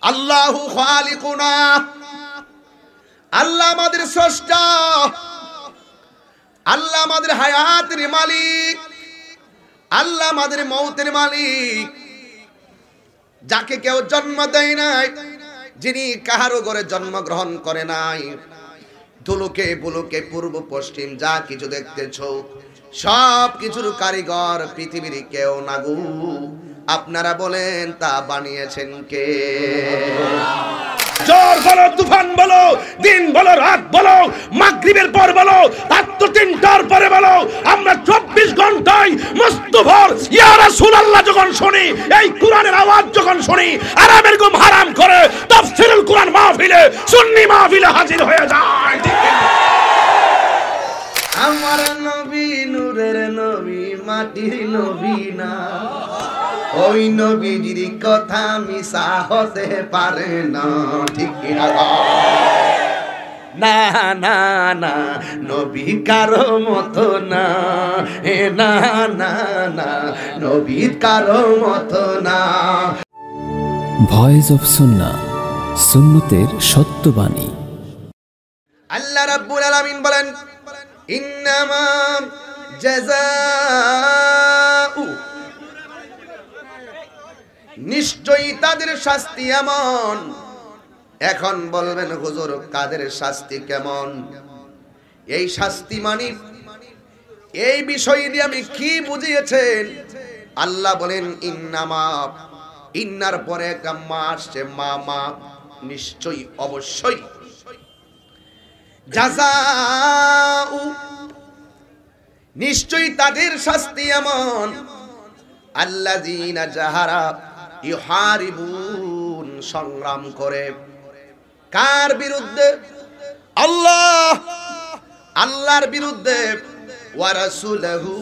আল্লাহু খালিকুনা, আল্লাহ আমাদের স্রষ্টা, আল্লাহ আমাদের হায়াতের মালিক, আল্লাহ আমাদের মৌতের মালিক। যাকে কেউ জন্ম দেয় নাই, যিনি কাহারো ঘরে জন্মগ্রহণ করে নাই, ধুলুকে বুলুকে পূর্ব পশ্চিম যা কিছু দেখতেছো সব কিছুর কারিগর পৃথিবীর কেউ না গো। আপনারা বলেন তা বানিয়েছেন কে? ঝড় বলো, তুফান বলো, দিন বলো, রাত বলো, মাগরিবের পর বলো, রাত 3টার পরে বলো, আমরা 24 ঘন্টায় মুস্তফার ইয়া রাসূলুল্লাহ যখন শুনি, এই কোরআনের আওয়াজ যখন শুনি, আরামের ঘুম হারাম করে তাফসীরুল কোরআন মাহফিলে, সুন্নি মাহফিলে হাজির হয়ে যায়। আমার নবী নূরের নবী, মাটির নবী না, ওই নবীজির কথা মিছা হতে পারে না, ঠিক না? না না না, নবী কারো মতো না, এ না না না, নবী কারো মতো না। ভয়েস অফ সুন্নাহ, সুন্নতের সত্যবাণী। আল্লাহ রাব্বুল আলামিন বলেন, ইন্নামা জাযাউ, নিশ্চয়ই তাদের শাস্তি এমন। এখন বলবেন হুজুর কাদের শাস্তি কেমন? এই শাস্তি মানে এই বিষয় দিয়ে আমি কি বুঝিয়েছেন? আল্লাহ বলেন ইন্নামা, ইন্নার পরে একটা মা আসছে, মা মা, নিশ্চয়ই অবশ্যই, জাযাউ, নিশ্চয়ই তাদের শাস্তি এমন, আল্লাযীনা যাহারা ইউহারিবুন, সংগ্রাম করে কার বিরুদ্ধে? আল্লাহ, আল্লাহর বিরুদ্ধে, ওয়া রাসূলুহু,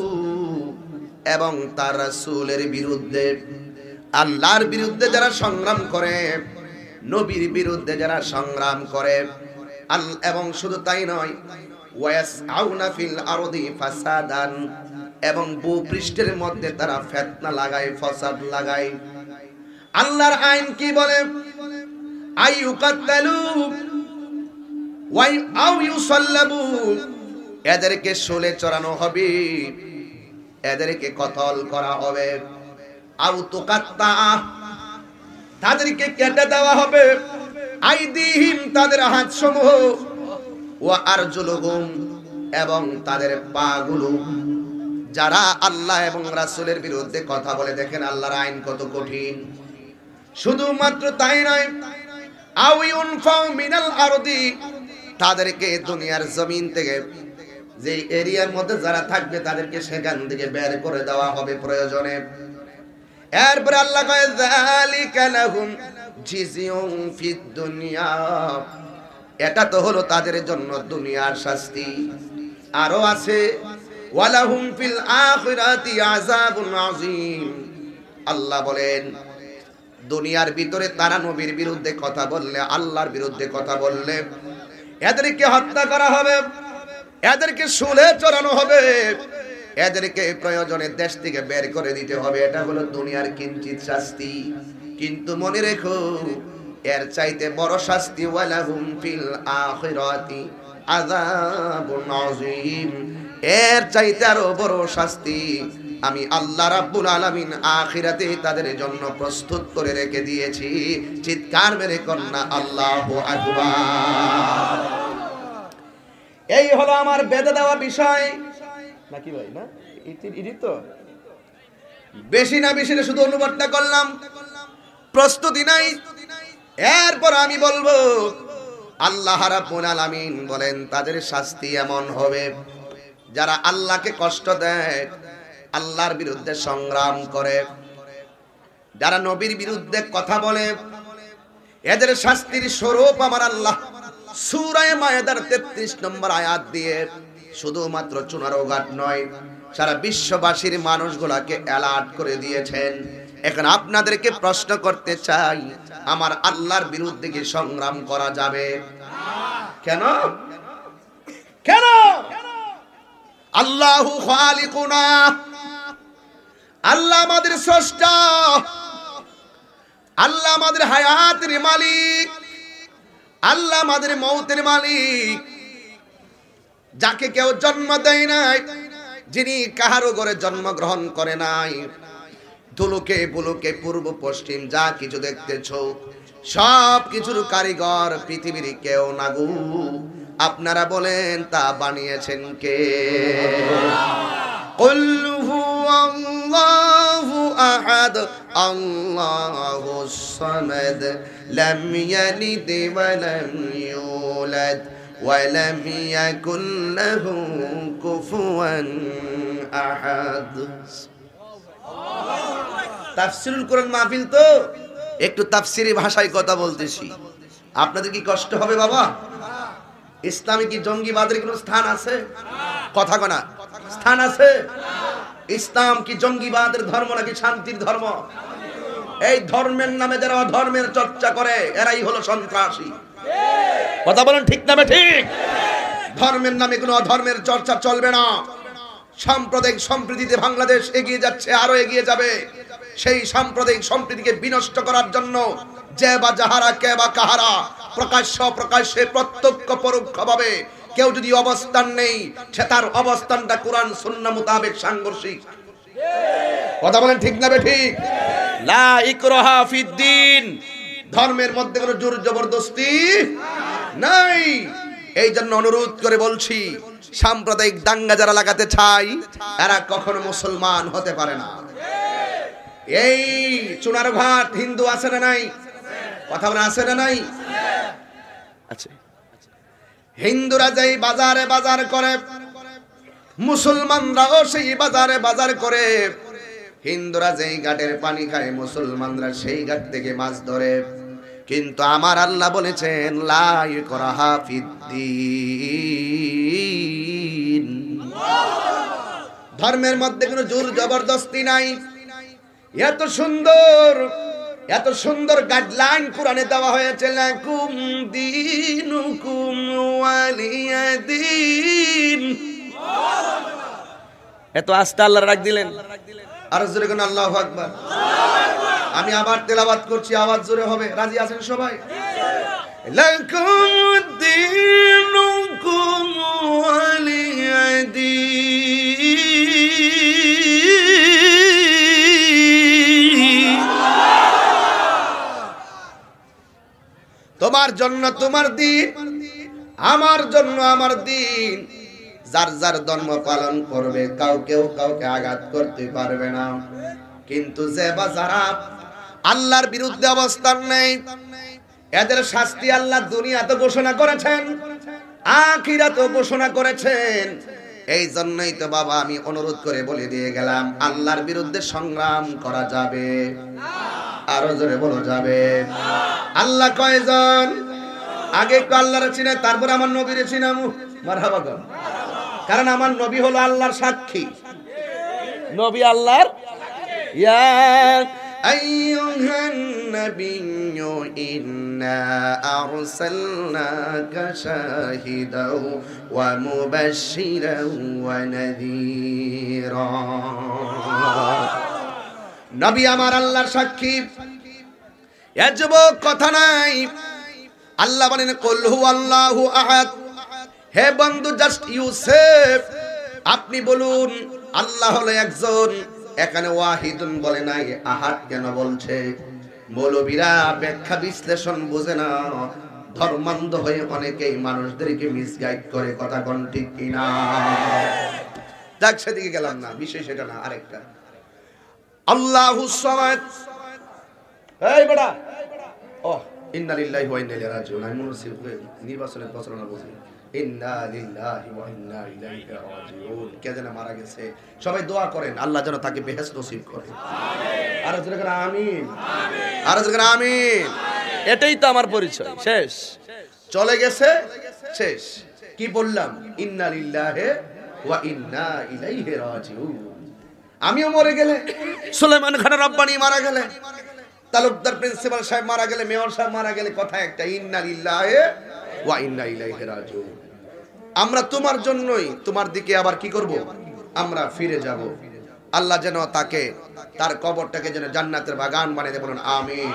এবং তার রাসূলের বিরুদ্ধে। আল্লাহর বিরুদ্ধে যারা সংগ্রাম করে, নবীর বিরুদ্ধে যারা সংগ্রাম করে, এবং শুধু তাই নয়, ওয়াসআউনা ফিল আরদি ফাসাদান, এবং ভূপৃষ্ঠের মধ্যে তারা ফিতনা লাগায়, ফাসাদ লাগায়। আল্লাহর আইন কি বলে? আইয়ুকাতালু ওয়া আও ইউসাল্লাবু, এদেরকে শোলে চড়ানো হবে, এদেরকে কতল করা হবে। আও তুকাত্তা, তাদেরকে কেটে দেওয়া হবে। আইদিহিম, তাদের হাত সমূহ, ওয়া আরজুলুহুম, এবং তাদের পা গুলো। যারা আল্লাহ এবং রাসূলের বিরুদ্ধে কথা বলে, দেখেন আল্লাহর আইন কত কঠিন। শুধুমাত্র তাই নয়, আও ইউনফাউ মিনাল আরদি, তাদেরকে দুনিয়ার জমিন থেকে, যে এরিয়ার মধ্যে যারা থাকবে তাদেরকে সেখান থেকে বের করে দেওয়া হবে প্রয়োজনে। এরপর আল্লাহ কয় যালিকা লাহুম জিজিউন ফিদ দুনিয়া, এটা তো হলো তাদের জন্য দুনিয়ার শাস্তি। আরো আছে, ওয়ালাহুম ফিল আখিরাতি আযাবুন আযীম। আল্লাহ বলেন দুনিয়ার ভিতরে তারা নবীর বিরুদ্ধে কথা বললে, আল্লাহর বিরুদ্ধে কথা বললে, এদেরকে হত্যা করা হবে, এদেরকে শুলে চড়ানো হবে, এদেরকে প্রয়োজনে দেশ থেকে বের করে দিতে হবে। এটা হলো দুনিয়ার কিঞ্চিত শাস্তি। কিন্তু মনে রেখো, এর চাইতে বড় শাস্তি, ওয়ালাহুম ফিল আখিরাতি আযাবুন আযীম, এর চাইতে আরো বড় শাস্তি আমি আল্লাহ রাব্বুল আলামিন আখিরাতে তাদের জন্য প্রস্তুত করে রেখে দিয়েছি। চিৎকার মেরে কন্যা আল্লাহু আকবার। এই হলো আমার বেঁধে দেওয়া বিষয় নাকি ভাই? না ইডি তো বেশি না, বেশি না, শুধু অনুবাদটা করলাম, প্রস্তুতি নাই। এরপর আমি বলবো আল্লাহ রাব্বুল আলামিন বলেন তাদের শাস্তি এমন হবে, যারা আল্লাহকে কষ্ট দেয়, আল্লাহর বিরুদ্ধে সংগ্রাম করে, যারা নবীর বিরুদ্ধে কথা বলে, এদের শাস্তির স্বরূপ আমার আল্লাহ সূরা মায়েদার 33 নম্বর আয়াত দিয়ে শুধুমাত্র চুনারোঘাট নয়, সারা বিশ্ববাসীর মানুষগুলাকে অ্যালার্ট করে দিয়েছেন। এখন আপনাদেরকে প্রশ্ন করতে চাই, আমার আল্লাহর বিরুদ্ধে কি সংগ্রাম করা যাবে? কেন? কেন? আল্লাহু খালিকুনা, আল্লাহ আমাদের স্রষ্টা, আল্লাহ আমাদের হায়াতের মালিক, আল্লাহ আমাদের মৌতের মালিক। যাকে কেউ জন্ম দেয় নাই, যিনি কাহারও ঘরে জন্মগ্রহণ করে নাই, ধুলুকে বুলুকে পূর্ব পশ্চিম যা কিছু দেখতেছ সব কিছুর কারিগর পৃথিবীর কেউ না গো। আপনারা বলেন তা বানিয়েছেন কে? কুল হুয়াল্লাহু আহাদ আল্লাহুস সামাদ লাম ইয়ালিদ ওয়া লাম ইউলাদ ওয়া লাম ইয়াকুল লাহু কুফুয়ান আহাদ। তাফসীরুল কোরআন মাহফিল তো একটু তাফসীরি ভাষায় কথা বলতেছি, আপনাদের কি কষ্ট হবে বাবা? ইসলামে কি জঙ্গিবাদের কোনো স্থান আছে? কথা কনা স্থান আছে? ইসলাম কি জঙ্গিবাদের ধর্ম নাকি শান্তির ধর্ম? এই ধর্মের নামে যারা অধর্মের চর্চা করে এরাই হলো সন্ত্রাসী। কথা বলেন ঠিক না ঠিক? ধর্মের নামে কোনো অধর্মের চর্চা চলবে না। সাম্প্রদায়িক সম্প্রীতিতে বাংলাদেশ এগিয়ে যাচ্ছে, আরো এগিয়ে যাবে। সেই সাম্প্রদায়িক সম্প্রীতিকে বিনষ্ট করার জন্য যে বা যাহারা কে বা কাহারা প্রকাশ্যে প্রত্যক্ষ পরোক্ষভাবে কেউ যদি অবস্থান নেই, সে তার অবস্থানটা কোরআন সুন্নাহ মোতাবেক সাংঘর্ষিক। কথা বলেন ঠিক না ঠিক? লা ইকরাহা ফিদ্দিন, ধর্মের মধ্যে কোনো জোর জবরদস্তি নাই। এই জন্য অনুরোধ করে বলছি, সাম্প্রদায়িক দাঙ্গা যারা লাগাতে চায় এরা কখনো মুসলমান হতে পারে না। এই চুনারঘাট হিন্দু আছে না নাই? কথা বলে আছে না নাই? আছে। হিন্দুরা যেই বাজারে বাজার করে, মুসলমানরাও সেই বাজারে বাজার করে। হিন্দুরা যেই ঘাটের পানি খায়, মুসলমানরা সেই ঘাট থেকে মাছ ধরে। কিন্তু আমার আল্লাহ বলেছেন লা ইকরাহা ফিদ্দিন, ধর্মের মধ্যে কোনো জোর জবরদস্তি নাই। এত সুন্দর গাইডলাইন কোরআনে দেওয়া হয়েছে, লাকুম দীনুকুম ওয়ালিয়াদিন। এত আস্তে আল্লাহ রাখ দিলেন। আর জোরে কোন আল্লাহু আকবার। আমি আবার তেলাওয়াত করছি, আওয়াজ জোরে হবে। রাজি আছেন সবাই? লাকুম দীনুকুম ওয়ালিয়াদিন। তোমার জন্য তোমার দিন, আমার জন্য আমার দিন। যার যার ধর্ম পালন করবে, কাউকে আঘাত করতে পারবে না। কিন্তু যে বা যারা আল্লাহর বিরুদ্ধে অবস্থান নেই, এদের শাস্তি আল্লাহ দুনিয়াতে ঘোষণা করেছেন, আখিরাতেও ঘোষণা করেছেন। এই জন্যই তো বাবা আমি অনুরোধ করে বলে দিয়ে গেলাম, আল্লাহর বিরুদ্ধে সংগ্রাম করা যাবে। আরো জোরে বলো যাবে। আল্লাহ কয়জন? আগে একটু আল্লাহরে চিনে, তারপর আমার নবীরে চিনামু। মারহাবা গো। কারণ আমার নবী হলো আল্লাহর সাক্ষী। নবী আল্লাহর ইয়া আইয়ুহান নাবিয়্যু ইন্না আরসালনাকা শাহিদাও ওয়া মুবাশশিরাও ওয়া নাযীরা। নবী আমার আল্লাহর সাক্ষী। এজব কথা নাই। আল্লাহ বলেন কুল হুয়াল্লাহু আহাদ। হে বন্ধু, জাস্ট ইউসেফ আপনি বলুন আল্লাহ হলো একজন। এখানে ওয়াহিদুন বলে নাই, আহাদ কেন বলছে? মৌলবীরা ব্যাখ্যা বিশ্লেষণ বোঝে না, ধর্মান্ধ হয়ে অনেকেই মানুষদেরকে মিসগাইড করে। কথা কোন ঠিক কিনা? যাক, সেদিকে গেলাম না, বিষয় সেটা না, আরেকটা। আল্লাহুস সামাদ। এই বেটা, ও ইন্না লিল্লাহি ওয়া ইন্না ইলাইহি রাজিউন। আমি নির্বাচনের প্রচারণা বুঝি। ইন্না লিল্লাহি ওয়া ইন্না ইলাইহি রাজিউন। কে যেন মারা গেছে, সবাই দোয়া করেন আল্লাহ যেন তাকে বেহেশত নসিব করে। আমিন। আর জোরে করে আমিন। আর জোরে করে আমিন। এটাই তো আমার পরিচয়। শেষ, চলে গেছে, শেষ। কি বললাম? ইন্না লিল্লাহি ওয়া ইন্না ইলাইহি রাজিউন। আমিও মরে গেলে, সুলাইমান খান রব্বানি মারা গেলে, তালুকদার প্রিন্সিপাল সাহেব মারা গেলে, মেয়র সাহেব মারা গেলে, কথা একটা, ইন্না লিল্লাহি ওয়া ইন্না ইলাইহি রাজিউন। আমরা তোমার জন্যই তোমার দিকে আবার কি করব? আমরা ফিরে যাব। আল্লাহ যেন তাকে তার কবরটাকে যেন জান্নাতের বাগান বানিয়ে দেয়, বলুন আমিন।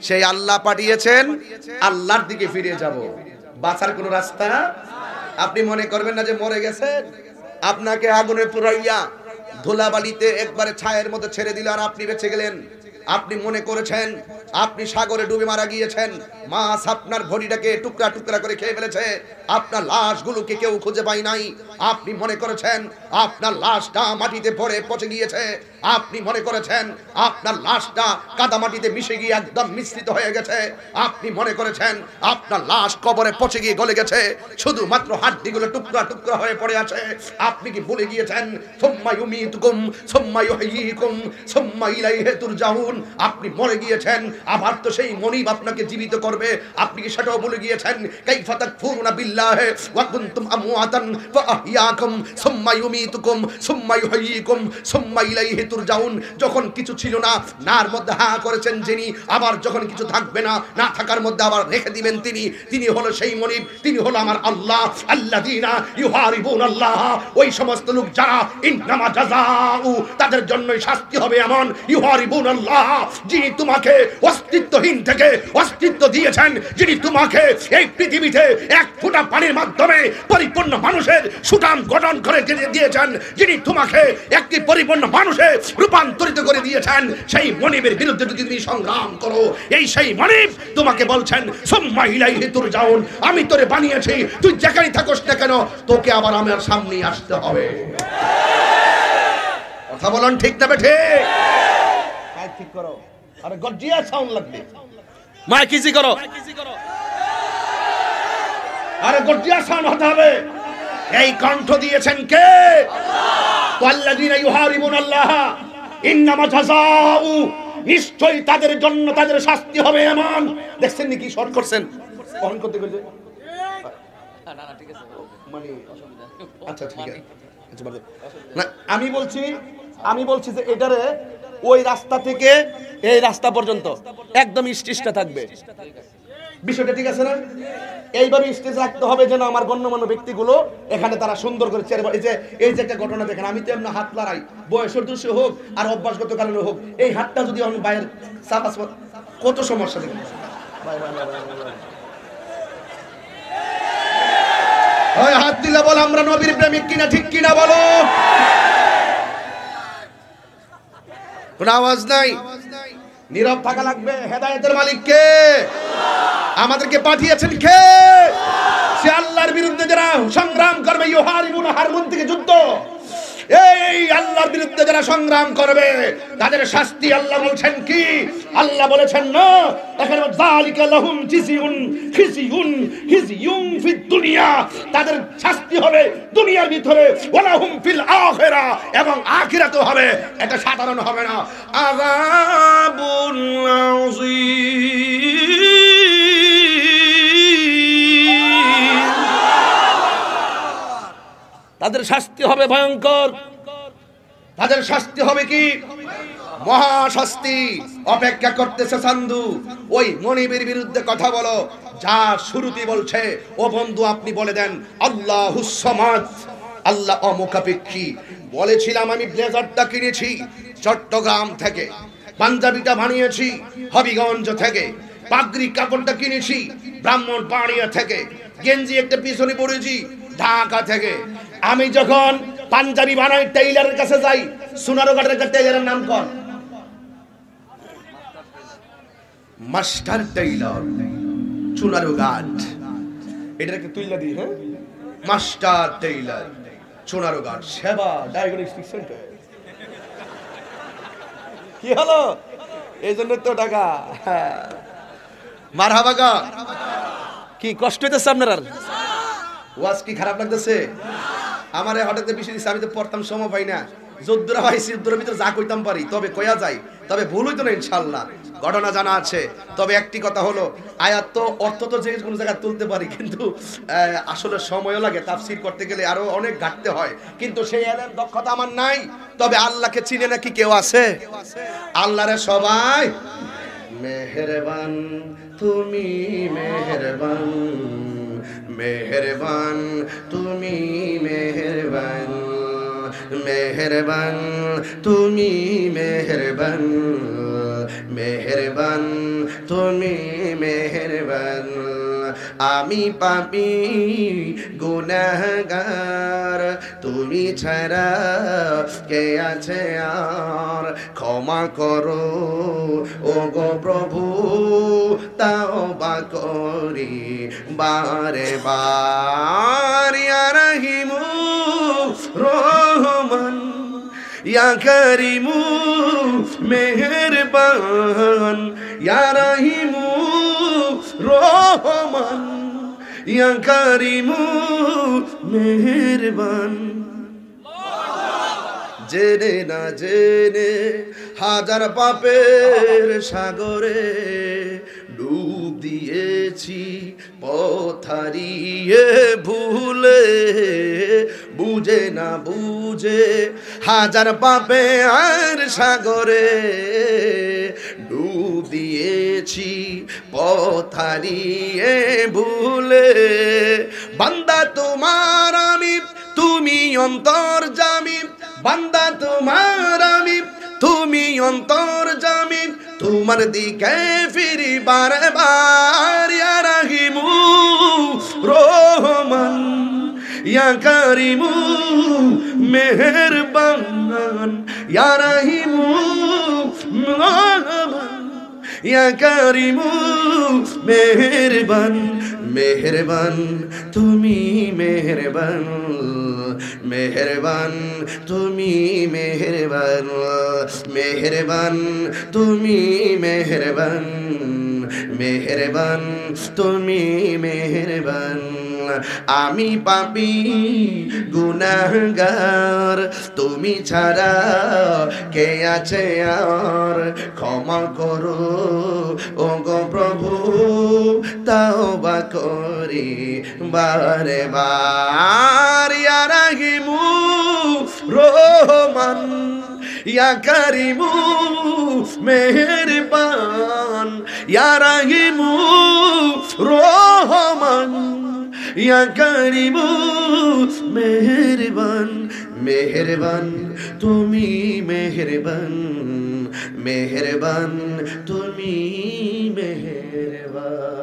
সেই আল্লাহ পাঠিয়েছেন, আল্লাহর দিকে ফিরে যাব, বাঁচার কোনো রাস্তা। আপনি মনে করবেন না যে মরে গেছেন, আপনাকে আগুনে পুরাইয়া ধুলাবালিতে একবারে ছায়ের মতো ছেড়ে দিল আর আপনি বেঁচে গেলেন। আপনি মনে করেছেন আপনি সাগরে ডুবে মারা গিয়েছেন, মাছ আপনার বডিটাকে টুকরা টুকরা করে খেয়ে ফেলেছে, আপনার লাশগুলোকে কেউ খুঁজে পায় নাই। আপনি মনে করেছেন আপনার লাশটা মাটিতে পড়ে পচে গিয়েছে, আপনি মনে করেছেন আপনার লাশটা কাদা মাটিতে মিশে গিয়ে একদম মিশ্রিত হয়ে গেছে, আপনি মনে করেছেন আপনার লাশ কবরে পচে গিয়ে গলে গেছে, শুধুমাত্র হাড্ডিগুলো টুকরা টুকরা হয়ে পড়ে আছে। আপনি কি ভুলে গিয়েছেন সুম্মা ইউমীতুকুম সুম্মা ইউহয়ীকুম সুম্মা ইলাইহি তুরজাউন? আপনি মরে গিয়েছেন, আবার তো সেই মনিব আপনাকে জীবিত করবে। আপনি কি সেটাও ভুলে গিয়েছেন? কাইফা তাকফুরুনা বিল্লাহি ওয়া কুনতুম আমওয়াতান ফাআহইয়াকুম সুম্মা ইউমীতুকুম সুম্মা ইউহয়ীকুম সুম্মা ইলাইহি তুরজাউন। যখন কিছু ছিল না, নার মধ্যে হা করেছেন যিনি, আবার যখন কিছু থাকবে না, না থাকার মধ্যে আবার রেখে দিবেন তিনি। তিনি হলো সেই মনিব, তিনি হলো আমার আল্লাহ। আল্লাযীনা ইউহারিবুনাল্লাহ, ওই সমস্ত লোক যারা ইন্নামা জাযাউ, তাদের জন্যই শাস্তি হবে এমন। ইউহারিবুনাল্লাহ, যিনি তোমাকে অস্তিত্বহীন থেকে অস্তিত্ব দিয়েছেন, যিনি তোমাকে এই পৃথিবীতে এক ফোঁটা পানির মাধ্যমে পরিপূর্ণ মানুষের সুঠাম গঠন করে দিয়েছেন, যিনি তোমাকে একটি পরিপূর্ণ মানুষে রূপান্তরিত করে দিয়েছেন, সেই মনিবের বিরুদ্ধে যদি তুমি সংগ্রাম করো, এই সেই মনিব তোমাকে বলছেন সুম্মা ইলাইহি তুরজাউন, আমি তোরে বানিয়েছি, তুই যেখানেই থাকোস না কেন তোকে আবার আমার সামনে আসতে হবে। কথা বলুন ঠিক না বেঠে? মাইক ঠিক করো, আরে গর্জিয়াস সাউন্ড লাগবে, মাইক ইজি করো, আরে গর্জিয়াস সাউন্ড হতে হবে। এই কণ্ঠ দিয়েছেন কে? আল্লাহ। ওয়াল্লাযীনা ইউহারিবুনাল্লাহ ইন্নামা জাযাউ, নিশ্চয়ই তাদের জন্য তাদের শাস্তি হবে এমন। দেখছেন নাকি শর্ট করছেন অন করতে কইছে? না না ঠিক আছে, মানে আচ্ছা ঠিক আছে, আচ্ছা না আমি বলছি যে এটারে ওই রাস্তা থেকে এই রাস্তা পর্যন্ত একদম স্টেজটা থাকবে, বিষয়টা ঠিক আছে না? এইভাবে স্টেজ রাখতে হবে যেন আমার গণ্যমান্য ব্যক্তিগুলো এখানে তারা সুন্দর করে চেয়ার, এই যে একটা ঘটনা দেখেন, আমি তো এমন হাত লড়াই বয়সের দোষে হোক আর অভ্যাসগত কারণে হোক, এই হাতটা যদি আমি বাইরের চাপাস কত সমস্যা দেখেন। ওই হাত দিলে বল আমরা নবীর প্রেমিক কিনা, ঠিক কিনা বলো? কোন আওয়াজ নাই, নীরব থাকা লাগবে। হেদায়েতের মালিক কে? আমাদেরকে পাঠিয়েছেন কে? সে আল্লাহর বিরুদ্ধে যারা সংগ্রাম করবে, ইউহারিবুনা হারমুন থেকে যুদ্ধ, এই আল্লাহর বিরুদ্ধে যারা সংগ্রাম করবে তাদের শাস্তি আল্লাহ বলছেন কি? আল্লাহ বলেছেন না এখানে যালিকা লাহুম জিজিউন খিজিউন ফিদ দুনিয়া, তাদের শাস্তি হবে দুনিয়ার ভিতরে, ওয়ালাহুম ফিল আখিরা, এবং আখিরাতেও হবে। এটা সাধারণ হবে না, আযাবুন আযীম। তাদের শাস্তি হবে ভয়ঙ্কর, তাদের শাস্তি হবে কি? মহাশাস্তি অপেক্ষা করতেছে সান্ধু। ওই মনিবের বিরুদ্ধে কথা বলো, যা শুরুতে বলছে ও বন্ধু আপনি বলে দেন আল্লাহুস সামাদ, আল্লাহ অমুখাপেক্ষী। বলেছিলাম আমি ব্লেজারটা কিনেছি চট্টগ্রাম থেকে, পাঞ্জাবিটা বানিয়েছি হবিগঞ্জ থেকে, পাগড়ি কাপড়টা কিনেছি ব্রাহ্মণবাড়িয়া থেকে, গেঞ্জি একটা পিছনে পরেছি ঢাকা থেকে। আমি যখন পাঞ্জাবি বানাই টেইলারের কাছে যাই, সোনারঘাটের একটা টেইলারের নাম কর, মাস্টার টেইলার সোনারঘাট, এটাকে তুইলা দিই, হ্যাঁ মাস্টার টেইলার সোনারঘাট সেবা ডায়াগনস্টিক সেন্টার। কি হলো? এই জন্য তো টাকা। মারহাবা গা। কি কষ্ট হইতেছে আপনার? আর ওয়াজ কি খারাপ লাগতেছে? আমারে হঠাৎ বেশি দিচ্ছে, আমি তো পড়তাম সময় পাই না, যদ্দুরা পাইছি যদ্দুরের ভিতরে যা কইতাম পারি, তবে কয়া যায়, তবে ভুল হইতো না ইনশাআল্লাহ। ঘটনা জানা আছে, তবে একটি কথা হলো আয়াত তো অর্থ তো যে কোনো জায়গায় তুলতে পারি, কিন্তু আসলে সময়ও লাগে, তাফসীর করতে গেলে আরো অনেক ঘাটতে হয়, কিন্তু সেই এলেম দক্ষতা আমার নাই। তবে আল্লাহকে চিনে নাকি কেউ আছে? আল্লাহরে সবাই মেহেরবান, তুমি মেহেরবান, মেহেরবান তুমি মেহেরবান, মেহেরবান তুমি মেহেরবান, মেহেরবান তুমি মেহেরবান। আমি পাপী গুনাহগার, তুমি ছাড়া কে আছে আর, ক্ষমা করো ও গো প্রভু, তাওবা করি বারে বার। ইয়া রহিমু রহমান, ইয়া করিমু মেহেরবান, ইয়া রহিমু রহমান, ইয়া করিমু মেহেরবান। জেনে না জেনে হাজার পাপের সাগরে ডুব দিয়েছি, পথ হারিয়ে ভুলে, বুঝে না বুঝে হাজার পাপের সাগরে ডুব দিয়েছি, পথ হারিয়ে ভুলে। বান্দা তোমার আমি, তুমি অন্তর্যামী, বান্দা তোমার আমি, তুমি অন্তর্যামী, তোমার দিকে ফিরি বারে বার। ইয়া রহিমু রহমান, ইয়া করিমু মেহেরবান, ইয়া রহিমু রহমান, ইয়া করিমু মেহেরবান। মেহেরবান তুমি মেহেরবান, মেহেরবান তুমি মেহেরবান, মেহেরবান তুমি মেহেরবান, মেহেরবান তুমি মেহেরবান। আমি পাপী গুনাহগার, তুমি ছাড়া কে আছে আর, ক্ষমা করো ও গো প্রভু, তাওবা করি বারে বার। ইয়া রহিমু রহমান, ইয়া করিমু মেহেরবান, ইয়া রহিমু রহমান, ইয়া করিমু মেহেরবান। মেহেরবান তুমি মেহেরবান, মেহেরবান তুমি মেহেরবান।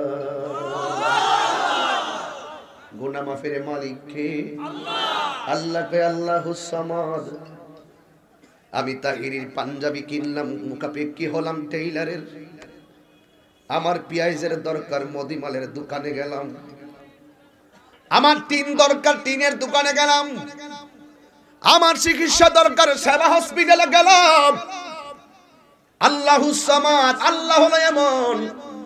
গুনাহ মাফের মালিক কে? আল্লাহ কে আল্লাহুস সামাদ। আমি তাহিরির পাঞ্জাবি কিনলাম, মুখাপেক্ষি হলাম টেইলারের। আমার পিয়াইজের দরকার, মদিমালের দোকানে গেলাম। আমার টিন দরকার, টিনের দোকানে গেলাম। আমার চিকিৎসা দরকার, সেবা হসপিটালে গেলাম। আল্লাহুস সামাদ, আল্লাহ হলো এমন,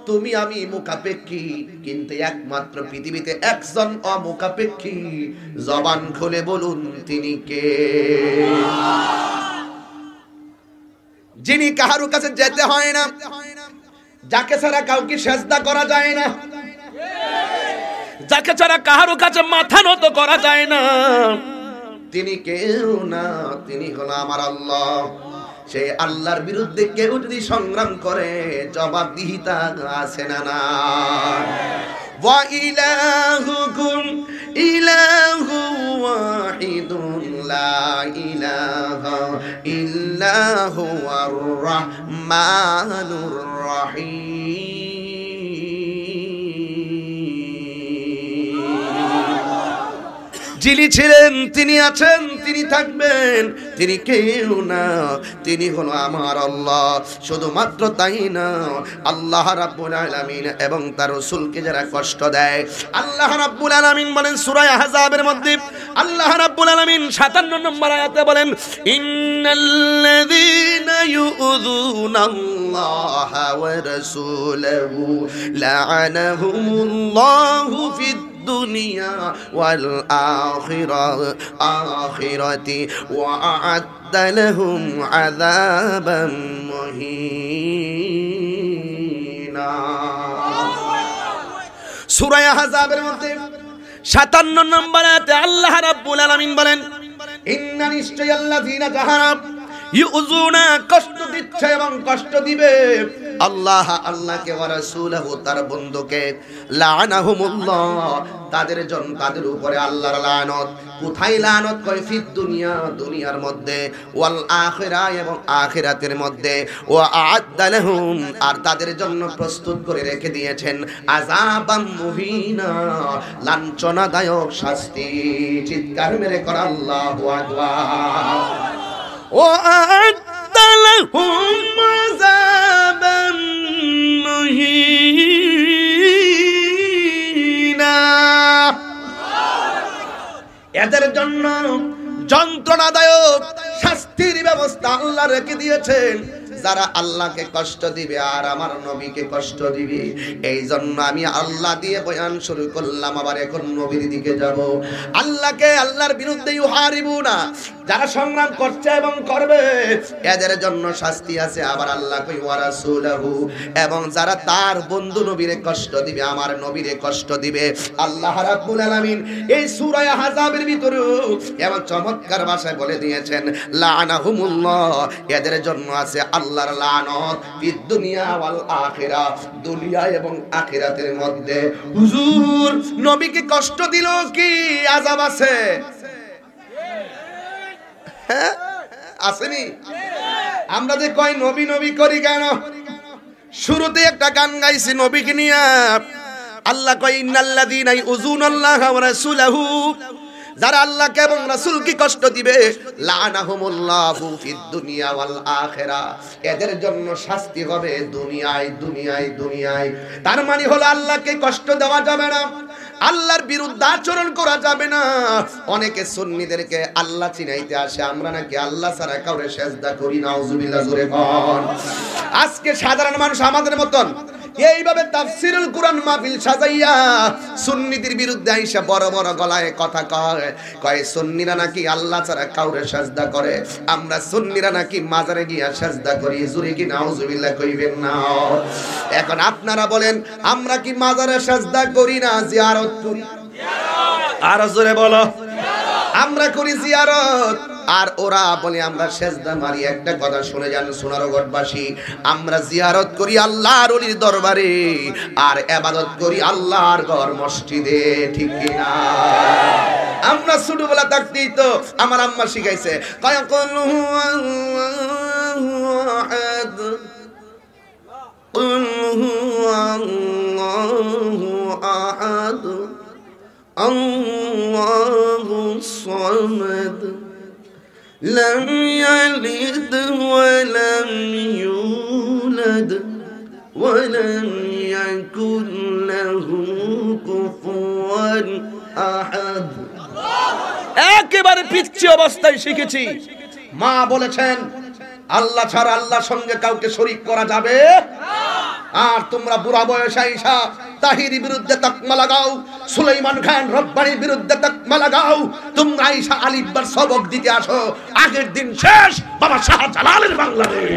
তুমি আমি মুখাপেক্ষী, কিন্তু একমাত্র পৃথিবীতে একজন অমুখাপেক্ষী। জবান খুলে বলুন তিনি কে? যিনি কাহারো কাছে যেতে হয় না, যাকে ছাড়া কাউকে সেজদা করা যায় না, যাকে ছাড়া কাহারো কাছে মাথা নত করা যায় না, তিনি কেউ না, তিনি হলো আমার আল্লাহ। সেই আল্লাহর বিরুদ্ধে কেউ যদি সংগ্রাম করে, জবাবদিহিতা আছে না না? ওয়া ইলাহুকুম ইলাহু ওয়াহিদুন লা ইলাহা ইল্লা হুয়ার রাহমানুর রহিম। যিনি ছিলেন, তিনি আছেন, তিনি থাকবেন, তিনি কেউ না, তিনি হলো আমার আল্লাহ। শুধুমাত্র তাই না, আল্লাহ রাব্বুল আলামিন এবং তার রাসূলকে যারা কষ্ট দেয়, আল্লাহ রাব্বুল আলামিন বলেন সূরা আহজাবের মধ্যে, আল্লাহ রাব্বুল আলামিন 57 নম্বর আয়াতে বলেন, ইন্নাল্লাযীনা ইউযুনাল্লাহা ওয়া রাসূলাহু লা'আনাহুমুল্লাহু ফিদ দুনিয়া ওয়াল আখিরাতি ওয়া আ'আদ্দা লাহুম আযাবাম মুহিনা। সূরা আহজাবের মধ্যে 57 নম্বর আয়াতে আল্লাহ রাব্বুল আলামিন বলেন, ইন্না নিশ্চয় আল্লাযীনা যাহারা ইউযুনা কষ্ট দিচ্ছে এবং কষ্ট দিবে আল্লাহ আল্লাহকে ওয়া রাসূলহু তার বন্ধুকে লাআনাহুমুল্লাহ তাদের জন্য তাদের উপরে আল্লাহর লানত। কোথায় লানত? কয় ফিদ দুনিয়া দুনিয়ার মধ্যে, ওয়াল আখিরা এবং আখিরাতের মধ্যে, ওয়া আ'আদ্দা লাহুম আর তাদের জন্য প্রস্তুত করে রেখে দিয়েছেন আযাবাম মুহিনা লাঞ্ছনাদায়ক শাস্তি। চিৎকার মেরে কর আল্লাহু আকবার। ওয়া আ'আদ্দা লাহুম আযাবাম মুহিনা এদের জন্য যন্ত্রণাদায়ক শাস্তির ব্যবস্থা আল্লাহ রেখে দিয়েছেন। যারা আল্লাহকে কষ্ট দিবে আর আমার নবীকে কষ্ট দিবে, এই জন্য আমি আল্লাহ দিয়ে বয়ান শুরু করলাম। আবার এখন নবীর দিকে যাব। আল্লাহকে আল্লাহর বিরুদ্ধে ইউহারিবুনা যারা সংগ্রাম করছে এবং করবে এদের জন্য শাস্তি আছে। আবার আল্লাহ কই ওয়া রাসূলহু এবং যারা তার বন্ধু নবীরে কষ্ট দিবে, আমার নবীরে কষ্ট দিবে, আল্লাহ রাব্বুল আলামিন এই সূরা আহজাবের ভিতরে এমন চমৎকার ভাষায় বলে দিয়েছেন লাআনাহুমুল্লাহ এদের জন্য আছে আল্লাহর লানত ফিদ দুনিয়া ওয়াল আখিরা দুনিয়া এবং আখিরাতের মধ্যে। হুজুর নবীকে কষ্ট দিল কি আযাব আছে? হ্যাঁ আসেনি? আমরা যে কয় নবী নবী করি কেন? শুরুতে একটা গান গাইছি নবীকে নিয়ে। আল্লাহ কয় ইন্নাল্লাযীনা ইউযুনাল্লাহা ওয়া রাসূলাহু যারা আল্লাহকে এবং রাসূলকে কষ্ট দিবে লাআনাহুমুল্লাহু ফিদ দুনিয়া ওয়াল আখিরা এদের জন্য শাস্তি হবে দুনিয়ায় দুনিয়ায় দুনিয়ায়। তার মানে হলো আল্লাহকে কষ্ট দেওয়া যাবে না, আল্লাহর বিরুদ্ধে আচরণ করা যাবে না। অনেকে সুন্নিদেরকে আল্লাহ চিনাইতে আসে, আমরা নাকি আল্লাহ ছাড়া কাউরে সেজদা করি, নাউজুবিল্লাহ জোরে বল। আজকে সাধারণ মানুষ আমাদের মতন এইভাবে তাফসীরুল কুরআন মাহফিল সাজাইয়া সুন্নিদের বিরুদ্ধে আইসা বড় বড় গলায় কথা কয় সুন্নিরা নাকি আল্লাহ ছাড়া কাউরে সেজদা করে, আমরা সুন্নিরা নাকি মাজারে গিয়া সেজদা করি। জোরে কি নাউজুবিল্লাহ কইবেন না? এখন আপনারা বলেন আমরা কি মাজারে সেজদা করি না জিয়ারত করি? আর জোরে বলো। আমরা করি জিয়ারত আর ওরা বলে আমরা সেজদা মারি। একটা কথা শুনে যান সোনারগড়বাসী, আমরা জিয়ারত করি আল্লাহর ওলির দরবারে আর ইবাদত করি আল্লাহর ঘর মসজিদে, ঠিক কি না? আমরা ছোটবেলা থাকতেই তো আমার আম্মা শিখাইছে কয় কুল হুয়াল্লাহু আহাদ কুল হুয়াল্লাহু আহাদ আল্লাহু সামাদ لم يلد ولم يولد ولم يكن له كفوا أحد। একেবারে পিচ্চি অবস্থায় শিখেছি। মা বলেছেন আল্লাহ ছাড়া আল্লাহর সঙ্গে কাউকে শরীক করা যাবে আর তোমরা বুড়া বয়সে আইসা তাহিরির বিরুদ্ধে তাকমা লাগাও, সুলাইমান খান রব্বানির বিরুদ্ধে তাকমা লাগাও, তোমরা আইসা আলিফবার সবক দিতে আসো। আগের দিন শেষ বাবা শাহজালালের বাংলাদেশ।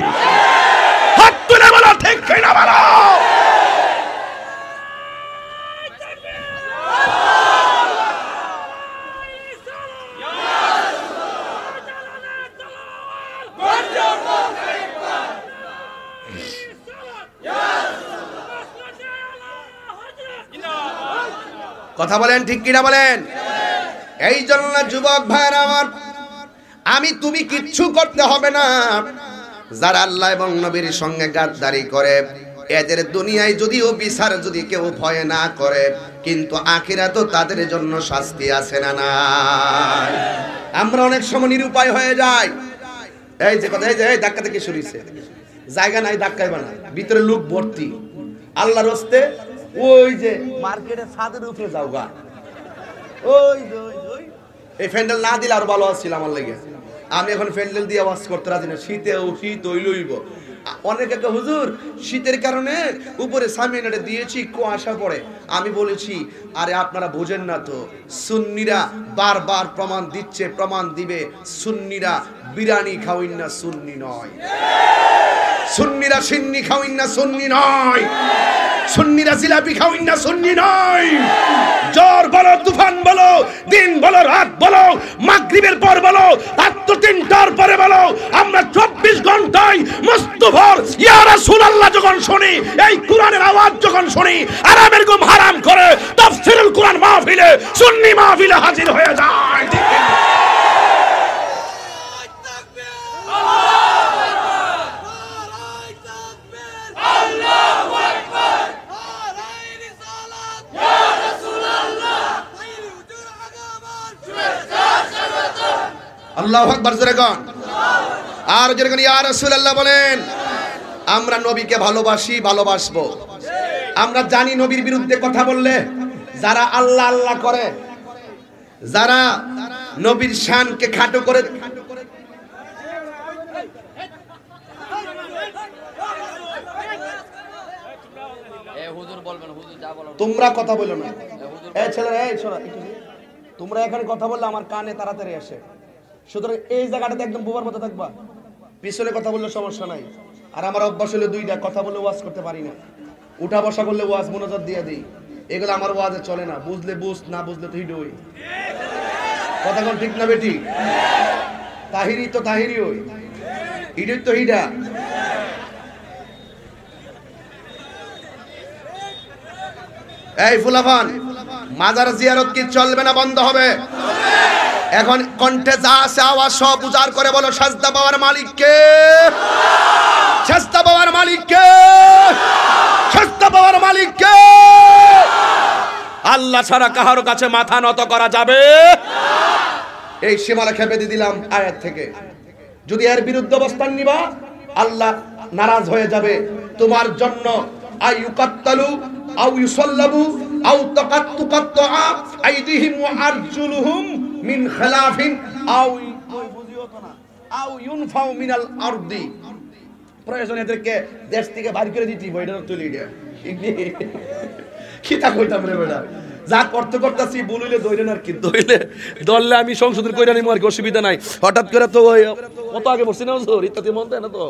হাত তুলে বলো ঠিক কিনা বলো। কথা বলেন ঠিক কিনা বলেন? এই জন্য যুবক ভাইরা আমার, আমি তুমি কিচ্ছু করতে হবে না। যারা আল্লাহ এবং নবীর সঙ্গে গাদ্দারি করে এদের দুনিয়ায় যদিও বিচার যদি কেউ ভয় না করে, কিন্তু আখিরাতেও তাদের জন্য শাস্তি আছে না নাই? আমরা অনেক সময় নিরুপায় হয়ে যাই। এই যে কথা, এই যে ধাক্কা থেকে শুরু হইছে, জায়গা নাই ধাক্কাইবা না, ভিতরে লোক ভর্তি। আল্লাহর রাস্তে ওই যে মার্কেটের ছাদের উপরে যাও গা, ওই এই প্যান্ডেল না দিলে আর ভালো আসছিল আমার লাগে। আমি এখন প্যান্ডেল দিয়ে ওয়াজ করতে রাজি না। শীত হইলইব। অনেকে হুজুর শীতের কারণে উপরে সামিয়ানাটা দিয়েছি, কুয়াশা পড়ে। আমি বলেছি আরে আপনারা বোঝেন না তো, সুন্নিরা বারবার প্রমাণ দিচ্ছে, প্রমাণ দিবে। সুন্নিরা বিরিয়ানি খাওয়াইন না, সুন্নি নয়। সুন্নিরা সিন্নি খাওইন না, সুন্নি নয়। সুন্নিরা জিলাপি খাওইন না, সুন্নি নয়। জ্বর বলো, তুফান বলো, দিন বলো, রাত বলো, মাগরিবের পর বলো, রাত 3টার পরে বলো, আমরা 24 ঘন্টায় মুস্তাফার ইয়া রাসূলুল্লাহ যখন শুনি, এই কোরআনের আওয়াজ যখন শুনি, আরামের ঘুম হারাম করে তাফসীরুল কোরআন মাহফিলে, সুন্নি মাহফিলে হাজির হয়ে যায়। আল্লাহু আকবার, জোরে কোন, আর জোরে কোন ইয়া রাসূলুল্লাহ বলেন। আমরা নবীকে ভালোবাসি, ভালোবাসবো। আমরা জানি নবীর বিরুদ্ধে কথা বললে, যারা আল্লাহ আল্লাহ করে, যারা নবীর শানকে খাটো করে, তোমরা কথা বলো না, এই ছেলেরা, এই শোনো, তোমরা এখানে কথা বললে আমার কানে তাড়াতাড়ি আসে, সুতরাং এই জায়গাটাতে একদম বোবার মতো থাকবা। পিছনে কথা বললে সমস্যা নাই। আর আমার অভ্যাস হলো 2টা, কথা বলে ওয়াজ করতে পারি না, উঠা বসা করলে ওয়াজ মনোযোগ দিয়ে দিই, এগুলো আমার ওয়াজে চলে না। বুঝলে বুঝ, না বুঝলে তো হিডই। কথা কোন ঠিক না বেটি? তাহিরি তো তাহিরি হই, হিডই তো হিডা। এই ফুলাফান, মাজার জিয়ারত কি চলবে না বন্ধ হবে? এখন কণ্ঠে যা আছে আওয়াজ সব উজাড় করে বলো, সাজদা পাওয়ার মালিক কে? সাজদা পাওয়ার মালিক কে? সাজদা পাওয়ার মালিক কে? আল্লাহ ছাড়া কারো কাছে মাথা নত করা যাবে। এই সীমানা খেপে দিয়ে দিলাম আয়াত থেকে। যদি এর বিরুদ্ধে অবস্থান নিবা, আল্লাহ নারাজ হয়ে যাবে তোমার জন্য। আইয়ুকাত্তালু আও ইউসাল্লাবু আও তাকাত্তুকাত্তা আইদিহিম ওয়া আরজুলুহুম মিন খিলাফিন আও ইউনফাউ মিনাল আরদি। প্রয়োজন এদেরকে দেশ থেকে বাইর করে দিতে বইটা তুলি দে। কি তা কইতাম রে বেটা, যা করতে করতেছি বলিলে দইলেন আর কি দইলে দললে আমি সংশোধন কইরা নিমু, আর কি অসুবিধা নাই। হঠাৎ করে তো কত আগে বলছি না হুজুর, ইত্যাদি মন দেয় না তো।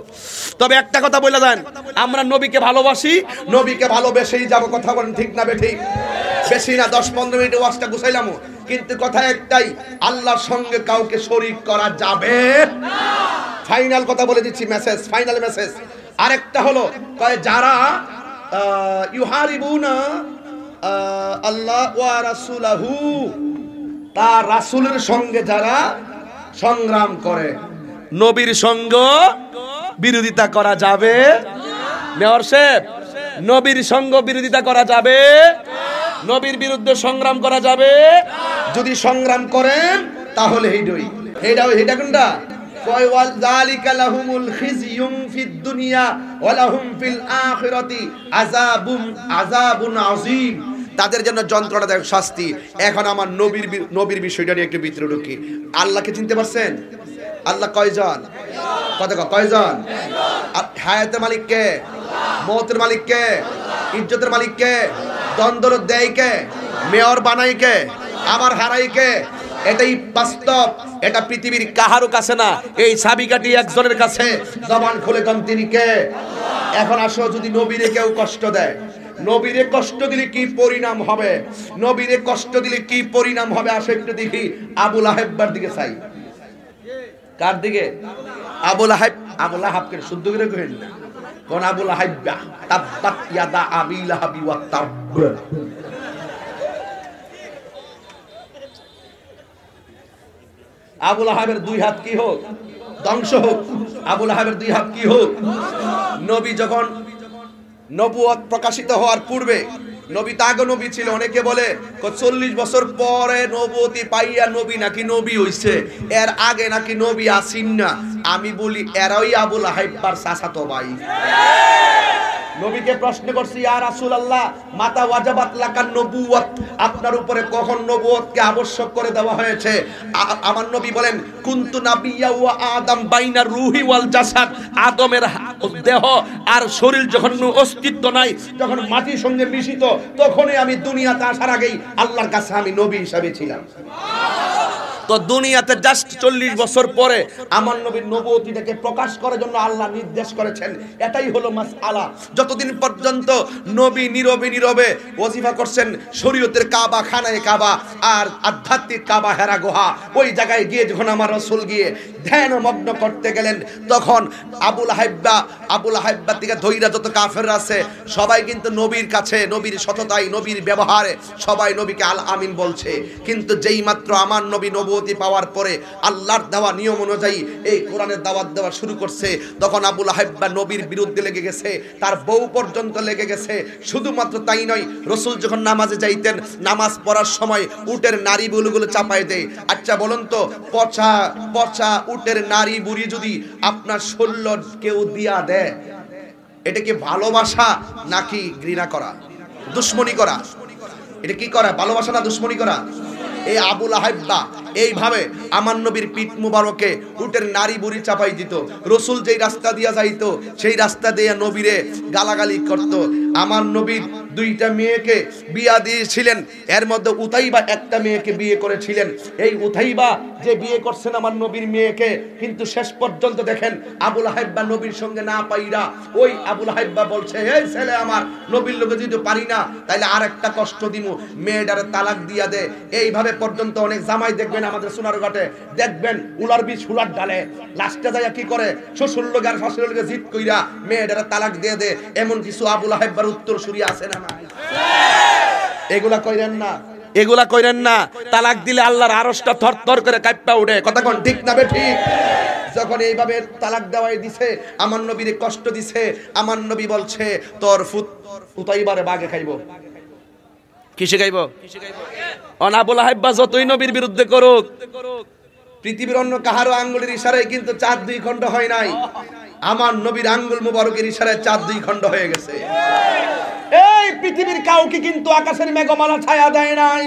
তবে একটা কথা বলে দেন, আমরা নবীকে ভালোবাসি, নবীকে ভালোবেসেই যাব। কথা বলেন ঠিক না বেঠিক? বেশি না 10-15 মিনিট ওয়াজটা গুছাইলাম, কিন্তু কথা একটাই, আল্লাহর সঙ্গে কাউকে শরীক করা যাবে না। ফাইনাল কথা বলে দিচ্ছি, মেসেজ, ফাইনাল মেসেজ। আরেকটা হলো যারা ইউহারিবুনা আল্লাহ ওয়া রাসূলাহু, তার রাসূলের সঙ্গে যারা সংগ্রাম করে, নবীর সঙ্গ বিরোধিতা করা যাবে। মেয়র সাহেব, নবীর সঙ্গ বিরোধিতা করা যাবে, নবীর বিরুদ্ধে সংগ্রাম করা যাবে। যদি সংগ্রাম করেন তাহলে হেডই হেডা কোনটা? ওয়াল যালিকা লাহুমুল খিজিয়ুম ফিদ দুনিয়া ওয়া লাহুম ফিল আখিরাতি আযাবুন আযীম। তাদের জন্য যন্ত্রণাদায়ক শাস্তি। এখন আমার নবীর বিষয়টা নিয়ে একটু ভিতরে ঢুকি। আল্লাহকে চিনতে পারছেন? আল্লাহ কয়জন? কত কয়জন? হায়াতের মালিক কে? মওতের মালিক কে? ইজ্জতের মালিক কে? দ্বন্দ্ব দেয় কে? মেয়র বানাই কে? আমার হারাই কে? এটাই বাস্তব। এটা পৃথিবীর কাহারও কাছে না, এই চাবিকাঠি একজনের কাছে। জবান খুলে কম তিনি কে? এখন আসো, যদি নবীরে কেউ কষ্ট দেয়, নবীরে কষ্ট দিলে কি পরিণাম হবে? নবীরে কষ্ট দিলে কি পরিণাম হবে? আসো একটু দেখি। আবু লাহাবের দিকে চাই। কার দিকে? আবু লাহাব। আবু লাহাবকে শুদ্ধ করে কইেন না, কোন আবু লাহাব? তাব্বাত ইয়াদা আবি লাহাবি ওয়া তাব। আবু লাহাবের 2 হাত কি হোক? ধ্বংস হোক। আবু লাহাবের 2 হাত কি হোক? নবী যখন নবুয়ত প্রকাশিত হওয়ার পূর্বে, নবী তো আগে নবী ছিল। অনেকে বলে 40 বছর পরে নবুয়তি পাইয়া নবী নাকি নবী হইছে, এর আগে নাকি নবী আসিন না। আমি বলি এরাই আবু লাহাব চাচাতো ভাই। নবীকে প্রশ্ন করছি, ইয়া রাসূলুল্লাহ মাতা ওয়াজাবাত লাকান নবুয়ত, আপনার উপরে কখন নবুয়তকে আবশ্যক করে দেওয়া হয়েছে? আমার নবী বলেন, কুনতু নাবিয়্যা ওয়া আদম বাইনা রূহি ওয়াল জাসাদ। আদমের দেহ আর শরীর যখন অস্তিত্ব নাই, যখন মাটির সঙ্গে মিশিত, তখনই আমি দুনিয়াতে আসার আগেই আল্লাহর কাছে আমি নবী হিসেবে ছিলাম। তো দুনিয়াতে জাস্ট 40 বছর পরে আমার নবীর নবুয়তিটাকে প্রকাশ করার জন্য আল্লাহ নির্দেশ করেছেন। এটাই হলো মাসআলা। যতদিন পর্যন্ত নবী নীরবে ওয়াজিফা করছেন, শরীয়তের কাবা, খানায়ে কাবা আর আধ্যাত্মিক কাবা হেরা গুহা, ওই জায়গায় গিয়ে যখন আমার রাসূল গিয়ে ধ্যানমগ্ন করতে গেলেন, তখন আবুল হাইব্বা থেকে ধৈরা যত কাফেররা আছে সবাই কিন্তু নবীর কাছে, নবীর সততায়, নবীর ব্যবহারে সবাই নবীকে আল আমিন বলছে। কিন্তু যেই মাত্র আমার নবী নবুয়তি পাওয়ার পরে আল্লাহর দেওয়া নিয়ম অনুযায়ী এই কোরআনের দাওয়াত দেওয়া শুরু করছে, তখন আবুল হাইব্বা নবীর বিরুদ্ধে লেগে গেছে, তার বউ পর্যন্ত লেগে গেছে। শুধুমাত্র তাই নয়, রাসূল যখন নামাজে যাইতেন, নামাজ পড়ার সময় উটের নারী বুলগুলো চাপায় দেয়। আচ্ছা বলুন তো, পচা উটের নারী বুড়ি যদি আপনার শরীর কেউ দিয়া দেয়, এটা কি ভালোবাসা নাকি ঘৃণা করা, দুশ্মনী করা? এটা কি করা, ভালোবাসা না দুশ্মনী করা? এই আবুল হাইব্বা এইভাবে আমার নবীর পিঠ মুবারকে উটের নারী বুড়ি চাপাই দিত। রাসূল যেই রাস্তা দিয়া যাইতো সেই রাস্তা দিয়ে নবীরে গালাগালি করত। আমার নবীর 2টা মেয়েকে বিয়া দিয়েছিলেন, এর মধ্যে উতাইবা একটা মেয়েকে বিয়ে করেছিলেন। এই উতাইবা যে বিয়ে করছেন আমার নবীর মেয়েকে, কিন্তু শেষ পর্যন্ত দেখেন আবুল হাইব্বা নবীর সঙ্গে না পাইরা ওই আবুল হাইব্বা বলছে, এই ছেলে আমার নবীর লোকে যদি পারি না তাইলে আরেকটা কষ্ট দিমু, মেয়েটারে তালাক দিয়া দে। এইভাবে পর্যন্ত অনেক জামাই দেখবেন আমাদের সোনারঘাটে, দেখবেন উলার বীজ হুলার ডালে, লাস্টে যাইয়া কি করে, শ্বশুর লোক আর শাশুড়ির লোকে জিদ কইরা মেয়েটারে তালাক দিয়ে দে। এমন কিছু আবুল হাইব্বার উত্তর সুরি আছে না নাই? এগুলা কইরেন না, তালাক দিলে আল্লাহর আরশটা থরথর করে কাঁপা ওঠে। কথা কোন ঠিক না বে ঠিক? যখন এইভাবে তালাক দেওয়াই দিছে, আমার নবীরে কষ্ট দিছে, আমার নবী বলছে তোর ফুত উতাইবারে বাগে খাইবো। কিসে খাইব? আবুল হাইব্বা যতই নবীর বিরুদ্ধে করুক, পৃথিবীর অন্য কাহারও আঙ্গুলের ইশারায় কিন্তু চাঁদ 2 খণ্ড হয় নাই, আমার নবীর আঙ্গুল মুবারকের ইশারায় চাঁদ 2 খণ্ড হয়ে গেছে। এই পৃথিবীর কাউকে কিন্তু আকাশের মেঘমালা ছায়া দেয় নাই,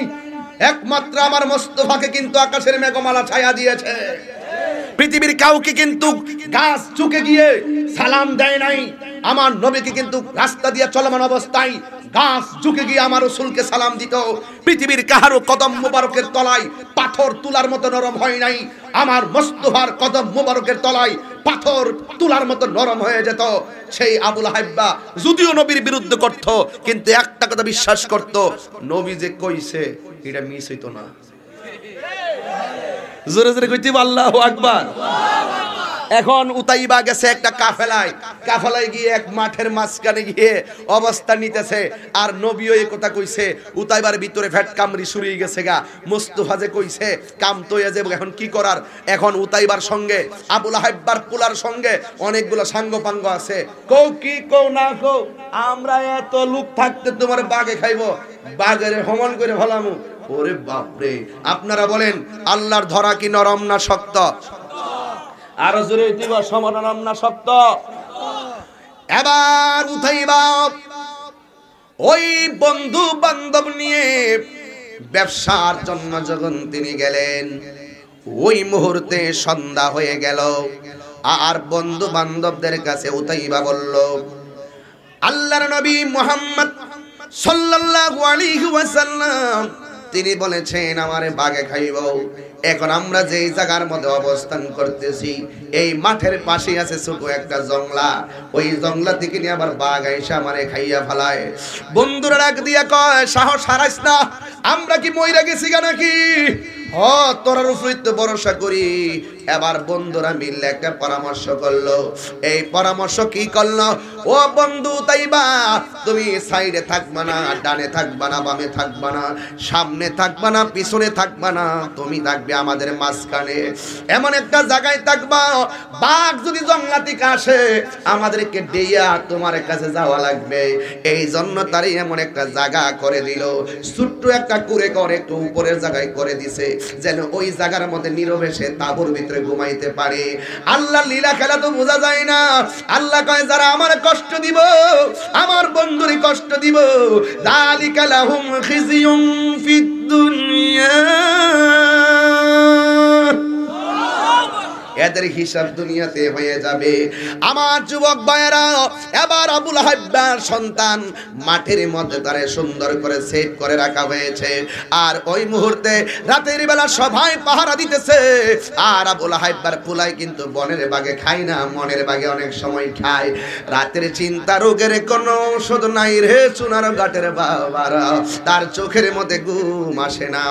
একমাত্র আমার মোস্তফাকে কিন্তু আকাশের মেঘমালা ছায়া দিয়েছে। পৃথিবীর কাউকে কিন্তু গাছ ঝুঁকে গিয়ে সালাম দেয় নাই, আমার নবীকে কিন্তু রাস্তা দিয়ে চলমান অবস্থায় গাছ ঝুঁকে গিয়ে আমার রাসূলকে সালাম দিত। পৃথিবীর কাহারও কদম মুবারকের তলায় পাথর তুলার মতো নরম হয় নাই, আমার মোস্তফার কদম মুবারকের তলায় পাথর তুলার মতো নরম হয়ে যেত। সেই আবুল হাইব্বা যদিও নবীর বিরুদ্ধে করত, কিন্তু একটা কথা বিশ্বাস করত, নবী যে কইছে এটা মিস হইতো না। জোরে জোরে কইতে আল্লাহু আকবার। এখন উতাইবা গেছে একটা কাফেলায় গিয়ে এক মাঠের মাঝখানে গিয়ে অবস্থান নিতেছে, আর নবীও এই কথা কইছে। উতাইবার ভিতরে ভেট কামড়ি শুরু হয়ে গেছে গা, মুস্তাফা যে কইছে কাম তো হয়ে যাবে, এখন কি করার? এখন উতাইবার সঙ্গে আবুল হাইব্বার পোলার সঙ্গে অনেকগুলো সাঙ্গপাঙ্গ আছে, কও কি কও না কও, আমরা এত লোক থাকতে তোমার বাগে খাইবো, বাগের হমন করে ফেলামু। ওরে বাপরে, আপনারা বলেন আল্লাহর ধরা কি নরম না শক্ত? আরো জোরে দিবা, সমান নরম না শক্ত? এবার উঠাইবা ওই বন্ধু বান্ধব নিয়ে ব্যবসার জন্য যখন তিনি গেলেন, ওই মুহূর্তে সন্ধ্যা হয়ে গেল। আর বন্ধু বান্ধবদের কাছে উতাইবা বলল, আল্লাহর নবী মুহাম্মদ সাল্লাল্লাহু আলাইহি ওয়াসাল্লাম তিনি বলেছেন আমারে বাগে খাইব। এখন আমরা যেই জায়গার মধ্যে অবস্থান করতেছি, এই মাঠের পাশে আছে ছোট একটা জংলা, ওই জংলা থেকে নিয়ে আবার বাঘ আইসা আমারে খাইয়া ফেলায়। বন্ধুরা ডাক দিয়া কয়, সাহস হারাইস না, আমরা কি মইরা গেছি গা নাকি? তোরার উপরে তো ভরসা করি। এবার বন্ধুরা মিলে একটা পরামর্শ করলো। এই পরামর্শ কি করলো? ও বন্ধু তাইবা, তুমি সাইডে থাকবা না, ডানে থাকবা না, বামে থাকবা না, সামনে থাকবা না, পিছনে থাকবা না, তুমি থাকবে আমাদের মাঝখানে। এমন একটা জায়গায় থাকবা, বাঘ যদি জঙ্গলা থেকে আসে আমাদেরকে ডেইয়া তোমার কাছে যাওয়া লাগবে। এই জন্য তারই এমন একটা জায়গা করে দিল, ছোট্ট একটা কুড়ে করে একটু উপরের জায়গায় করে দিছে, যেন ওই জায়গার মধ্যে নীরবে সে তাঁবুর ভিতরে ঘুমাইতে পারে। আল্লাহ লীলা খেলা তো বোঝা যায় না। আল্লাহ কয়, যারা আমার কষ্ট দিব, আমার বন্ধুরে কষ্ট দিব, যালিকা লাহুম খিজিয়ুম ফিদ দুনিয়া, এদের হিসাব দুনিয়াতে হয়ে যাবে। আমার যুবক ভাইয়েরা, এবার আবুল হাইবার সন্তান মাঠের মধ্যে তারে সুন্দর করে সেট করে রাখা হয়েছে। আর ওই মুহূর্তে রাতের বেলা সবাই পাহারা দিতেছে। আর আবুল হাইবার পুলাই কিন্তু বনের বাগে খায় না, মনের বাগে অনেক সময় খায়। রাতের চিন্তা রোগের কোনো ওষুধ নাই রে সোনার ঘাটের বাবারা। তার চোখের মধ্যে ঘুম আসে না,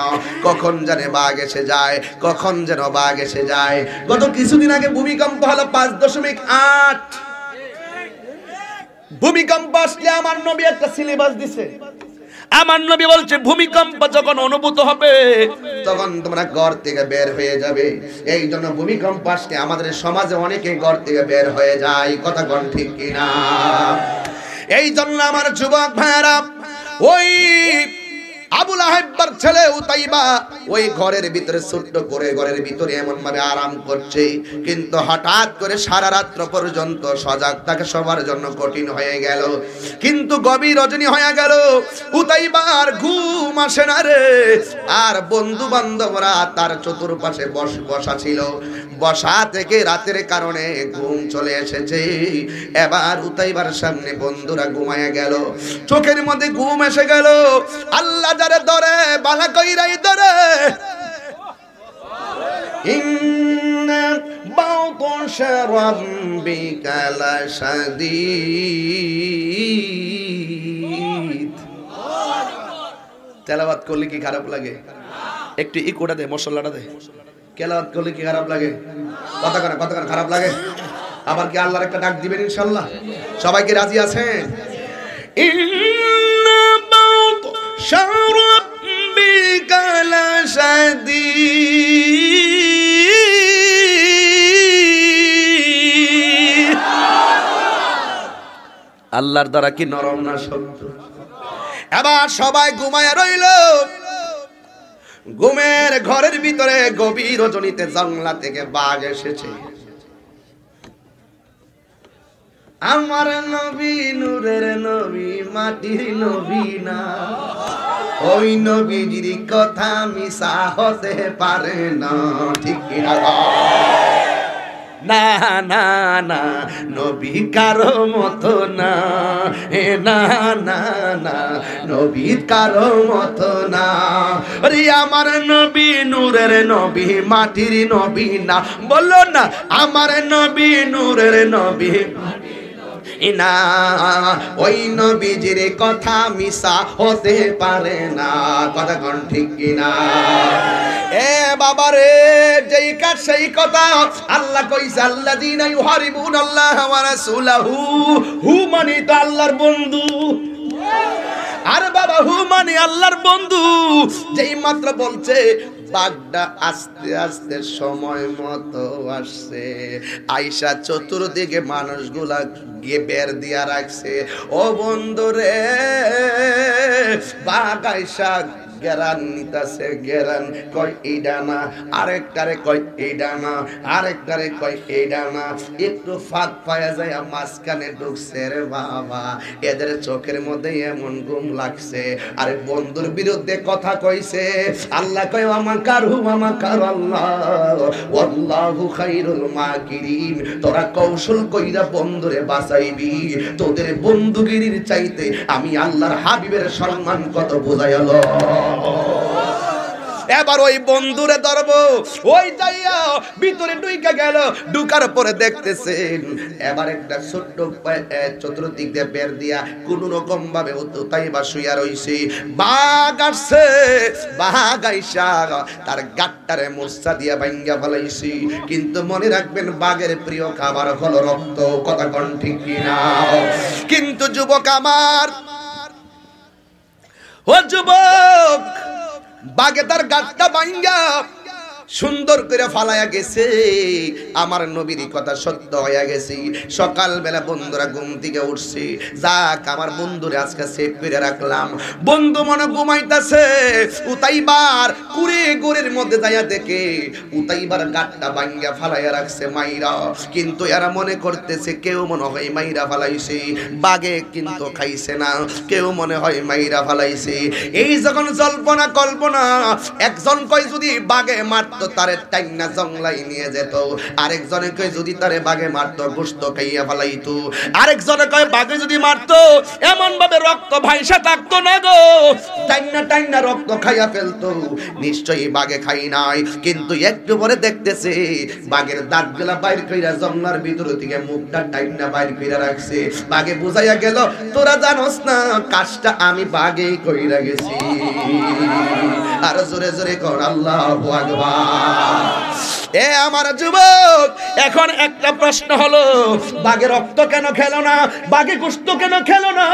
কখন জানে বাঘ এসে যায়, কখন যেন বাঘ এসে যায়। গত কিছুদিন আগে ভূমিকম্প হলো 5.8। ভূমিকম্প আসলে আমার নবী একটা সিলেবাস দিছে। আমার নবী বলছে ভূমিকম্প যখন অনুভূত হবে তখন তোমরা ঘর থেকে বের হয়ে যাবে। এই জন্য ভূমিকম্প আসলে আমাদের সমাজে অনেকে ঘর থেকে বের হয়ে যায়, কথা কোন ঠিক কিনা? এই জন্য আমার যুবক ভাইরা, ওই আবুল হাইবার ছেলে উতাইবা ওই ঘরের ভিতরে ছোট্ট করে ঘরের ভিতরে এমন ভাবে আরাম করছে, কিন্তু হঠাৎ করে সারা রাত্র পর্যন্ত সজাগ থাকা সবার জন্য কঠিন হয়ে গেল। কিন্তু গভীর রজনী হয়ে গেল, উতাইবার ঘুম আসে না রে। আর বন্ধু বান্ধবরা তার চতুর্পাশে বসা ছিল, বসা থেকে রাতের কারণে ঘুম চলে এসেছে। এবার উতাইবার সামনে বন্ধুরা ঘুমায় গেল, চোখের মধ্যে ঘুম এসে গেল। আল্লাহ যারে ধরে বালা কইরাই ধরে। ইন্না বাউতুশা রাব্বিকা লাশাদীদ। তেলাওয়াত করলে কি খারাপ লাগে? একটু ইকোটা দে, মশলাটা দে। তেলাওয়াত করলে কি খারাপ লাগে? কতক্ষণ খারাপ লাগে? আবার কি আল্লাহর একটা ডাক দিবেন ইনশাআল্লাহ? সবাই কি রাজি আছেন? ইন্না বাউতুশা রাব্বিকা লাশাদীদ। আল্লাহর দ্বারা কি নরম না শক্ত? এবার সবাই ঘুমায় রইল। ঘুমের ঘরের ভিতরে গভীর রজনীতে জঙ্গলা থেকে বাঘ এসেছে। আমার নবী নূরের নবী, মাটির নবী না, ওই নবীজির কথা মিছা হতে পারে না, ঠিক কিনা? না না না, নবী কারো মতো না, এ না না না, নবী কারো মতো না। আরে আমার নবী নূরের নবী, মাটির নবী না, বলো না আমার নবী নূরের নবী না, ওই নবীজির কথা মিছা হতে পারে না, কথা কোন ঠিক কিনা? এ বাবা রে, যেই কাজ সেই কথা। আল্লাহ কইছে আল্লাযীনা ইউহারিবুনাল্লাহ ওয়া রাসূলাহু, হু মানে তো আল্লাহর বন্ধু। আর বাবা হু মানে আল্লাহর বন্ধু। যেই মাত্র বলছে বাঘটা আস্তে আস্তে সময় মতো আসছে, আইসা চতুর্দিকে মানুষগুলা গিয়ে বের দিয়া রাখছে। ও বন্ধু রে, বাঘ আইসা গেরান নিতাছে, গেরান কয় এইডা না, আরেকটারে কয় এইডা না, আরেকটারে কয় এইডা না। একটু ফাঁক পায়া যায়, মাঝখানে ঢুকছে রে বাবা। এদের চোখের মধ্যে এমন ঘুম লাগছে। আরে বন্ধুর বিরুদ্ধে কথা কইছে। আল্লাহ কয় আমাকার আল্লাহ, ওয়াল্লাহু খায়রুল মাকিরিন। তোরা কৌশল কইরা বন্ধুরে বাঁচাইবি, তোদের বন্ধুগিরির চাইতে আমি আল্লাহর হাবিবের সম্মান কত বোঝাইল। এবার ওই বন্ধুরে ধরবো, ওই যাইয়া ভিতরে ঢুইকা গেল। ঢুকার পরে দেখতেছেন এবার একটা ছোট্ট চতুর্দিক দিয়ে বের দিয়া কোন রকম ভাবে উতাইবা শুইয়া রইছে। বাঘ আসছে, বাঘ আইসা তার গাট্টারে মোর্চা দিয়া ভাঙ্গা ফেলাইছি। কিন্তু মনে রাখবেন বাঘের প্রিয় খাবার হলো রক্ত, কথা কোন ঠিক কিনা? কিন্তু যুবক আমার, ও যুবক, বাঘে তার গাট্টা ভাঙ্গা সুন্দর করে ফালায়া গেছে। আমার নবীর কথা সত্য হয়ে গেছে। সকালবেলা বন্ধুরা ঘুম থেকে উঠছে, যাক আমার বন্ধুরে আজকে সেভ করে রাখলাম। বন্ধু মনে ঘুমাইতেছে, উতাইবার কুড়ে গোরের মধ্যে যাইয়া দেখে উতাইবার গাট্টা ভাঙ্গা ফালাইয়া রাখছে মাইরা। কিন্তু এরা মনে করতেছে কেউ মনে হয় মাইরা ফালাইছে, বাঘে কিন্তু খাইছে না, কেউ মনে হয় মাইরা ফালাইছে। এই যখন জল্পনা কল্পনা, একজন কয় যদি বাঘে মারতে মারতো তারে টাইনা জংলাই নিয়ে যেত। আরেকজনে কয় যদি তারে বাঘে মারতো গোশত খাইয়া ফেলাইতো। আরেকজনে কয় বাঘে যদি মারতো এমন ভাবে রক্ত ভাইসা থাকতো না গো, টাইনা টাইনা রক্ত খাইয়া ফেলতো। নিশ্চয়ই বাঘে খাই নাই, কিন্তু একটু পরে দেখতেছে বাঘের দাঁতগুলা বাইর কইরা জংলার ভিতর থেকে মুখটা টাইনা বাইর কইরা রাখছে। বাঘে বুঝাইয়া গেল তোরা জানোস না কাজটা আমি বাঘেই কইরা গেছি। আর জোরে জোরে কর আল্লাহু আকবার। এ আমার যুবক, এখন একটা প্রশ্ন হলো, বাঘের রক্ত কেন খেলো না, বাঘে গোশত কেন খেলো না?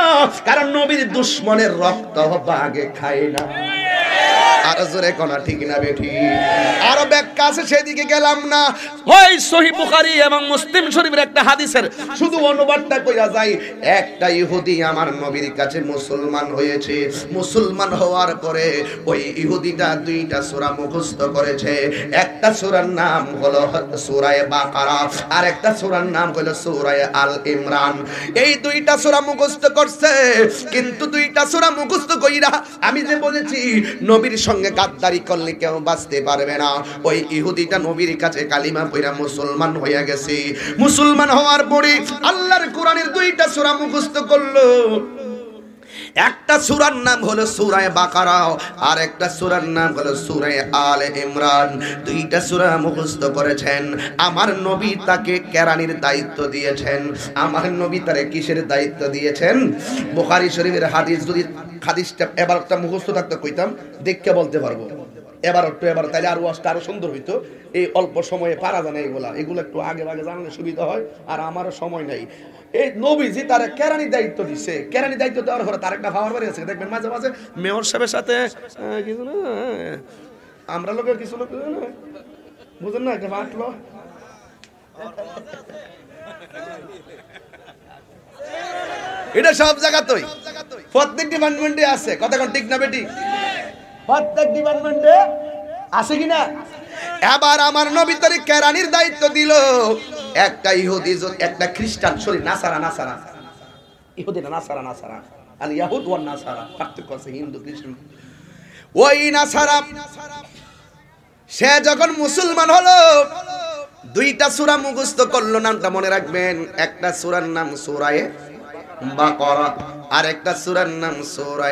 কারণ নবীর দুশমনের রক্ত বাঘে খায় না। আর জোরে কোনা ঠিক না বেঠি? আরো ব্যাখ্যা আছে, সেদিকে গেলাম না। ওই সহিহ বুখারী এবং মুসলিম শরীফের একটা হাদিসের শুধু অনুবাদটা কইরা যাই। একটা ইহুদি আমার নবীর কাছে মুসলমান হয়েছে। মুসলমান হওয়ার পরে ওই ইহুদিটা দুইটা সূরা মুখস্থ করেছে। একটা সূরার নাম হলো সূরা বাকারা, আর একটা সূরার নাম হলো সূরা আল ইমরান। এই দুইটা সূরা মুখস্থ করছে, কিন্তু দুইটা সূরা মুখস্থ কইরা আমি যে বলেছি নবীর সঙ্গে গাদ্দারি করলে কেউ বাঁচতে পারবে না, ওই ইহুদিটা নবীর কাছে কালিমা পড়া মুসলমান হয়ে গেছে। মুসলমান হওয়ার পরে আল্লাহর কোরআনের দুইটা সূরা মুখস্থ করলো। একটা সূরার নাম হলো সূরা বাকারা, আর একটা সূরার নাম হলো সূরা আলে ইমরান। দুইটা সূরা মুখস্থ করেছেন। আমার নবী তাকে কেরানির দায়িত্ব দিয়েছেন। আমার নবী তারে কিসের দায়িত্ব দিয়েছেন? বুখারী শরীফের হাদিস, যদি হাদিসটা এবারটা মুখস্থ থাকতে কইতাম দেখে বলতে পারবো। এবার তাইলে আরো সুন্দর হইতো। এই অল্প সময়ে পারা যায় না, এগুলো একটু আগে আগে জানলে সুবিধা হয়। আর আমারও সময় নাই। এই নবীজি তার কেরানি দায়িত্ব দিচ্ছে। কেরানি দায়িত্ব দেওয়ার পরে তার একটা খাবার বাড়ি আছে, দেখবেন মাঝে মাঝে মেয়র সাহেবের সাথে কিছু না, আমরা লোকের কিছু লোক বুঝেন না, একটা মাঠলো এটা সব জায়গাতেই প্রত্যেক ডিপার্টমেন্টে আছে। কথা কোন ঠিক না বেটি? প্রত্যেক ডিপার্টমেন্টে আছে কিনা? এবার আমার নবী তারে কেরানির দায়িত্ব দিল। একটা ইহুদি, একটা খ্রিস্টান, সরি নাসারা, ইহুদি না নাসারা, আল ইয়াহুদ ওয়ান নাসারা, পার্থক্য আছে হিন্দু খ্রিস্টান। ওই নাসারা সে যখন মুসলমান হলো, দুইটা সূরা মুখস্থ করলো। নামটা মনে রাখবেন, একটা সূরার নাম সূরা বাকারা, আর একটা সূরার নাম সূরা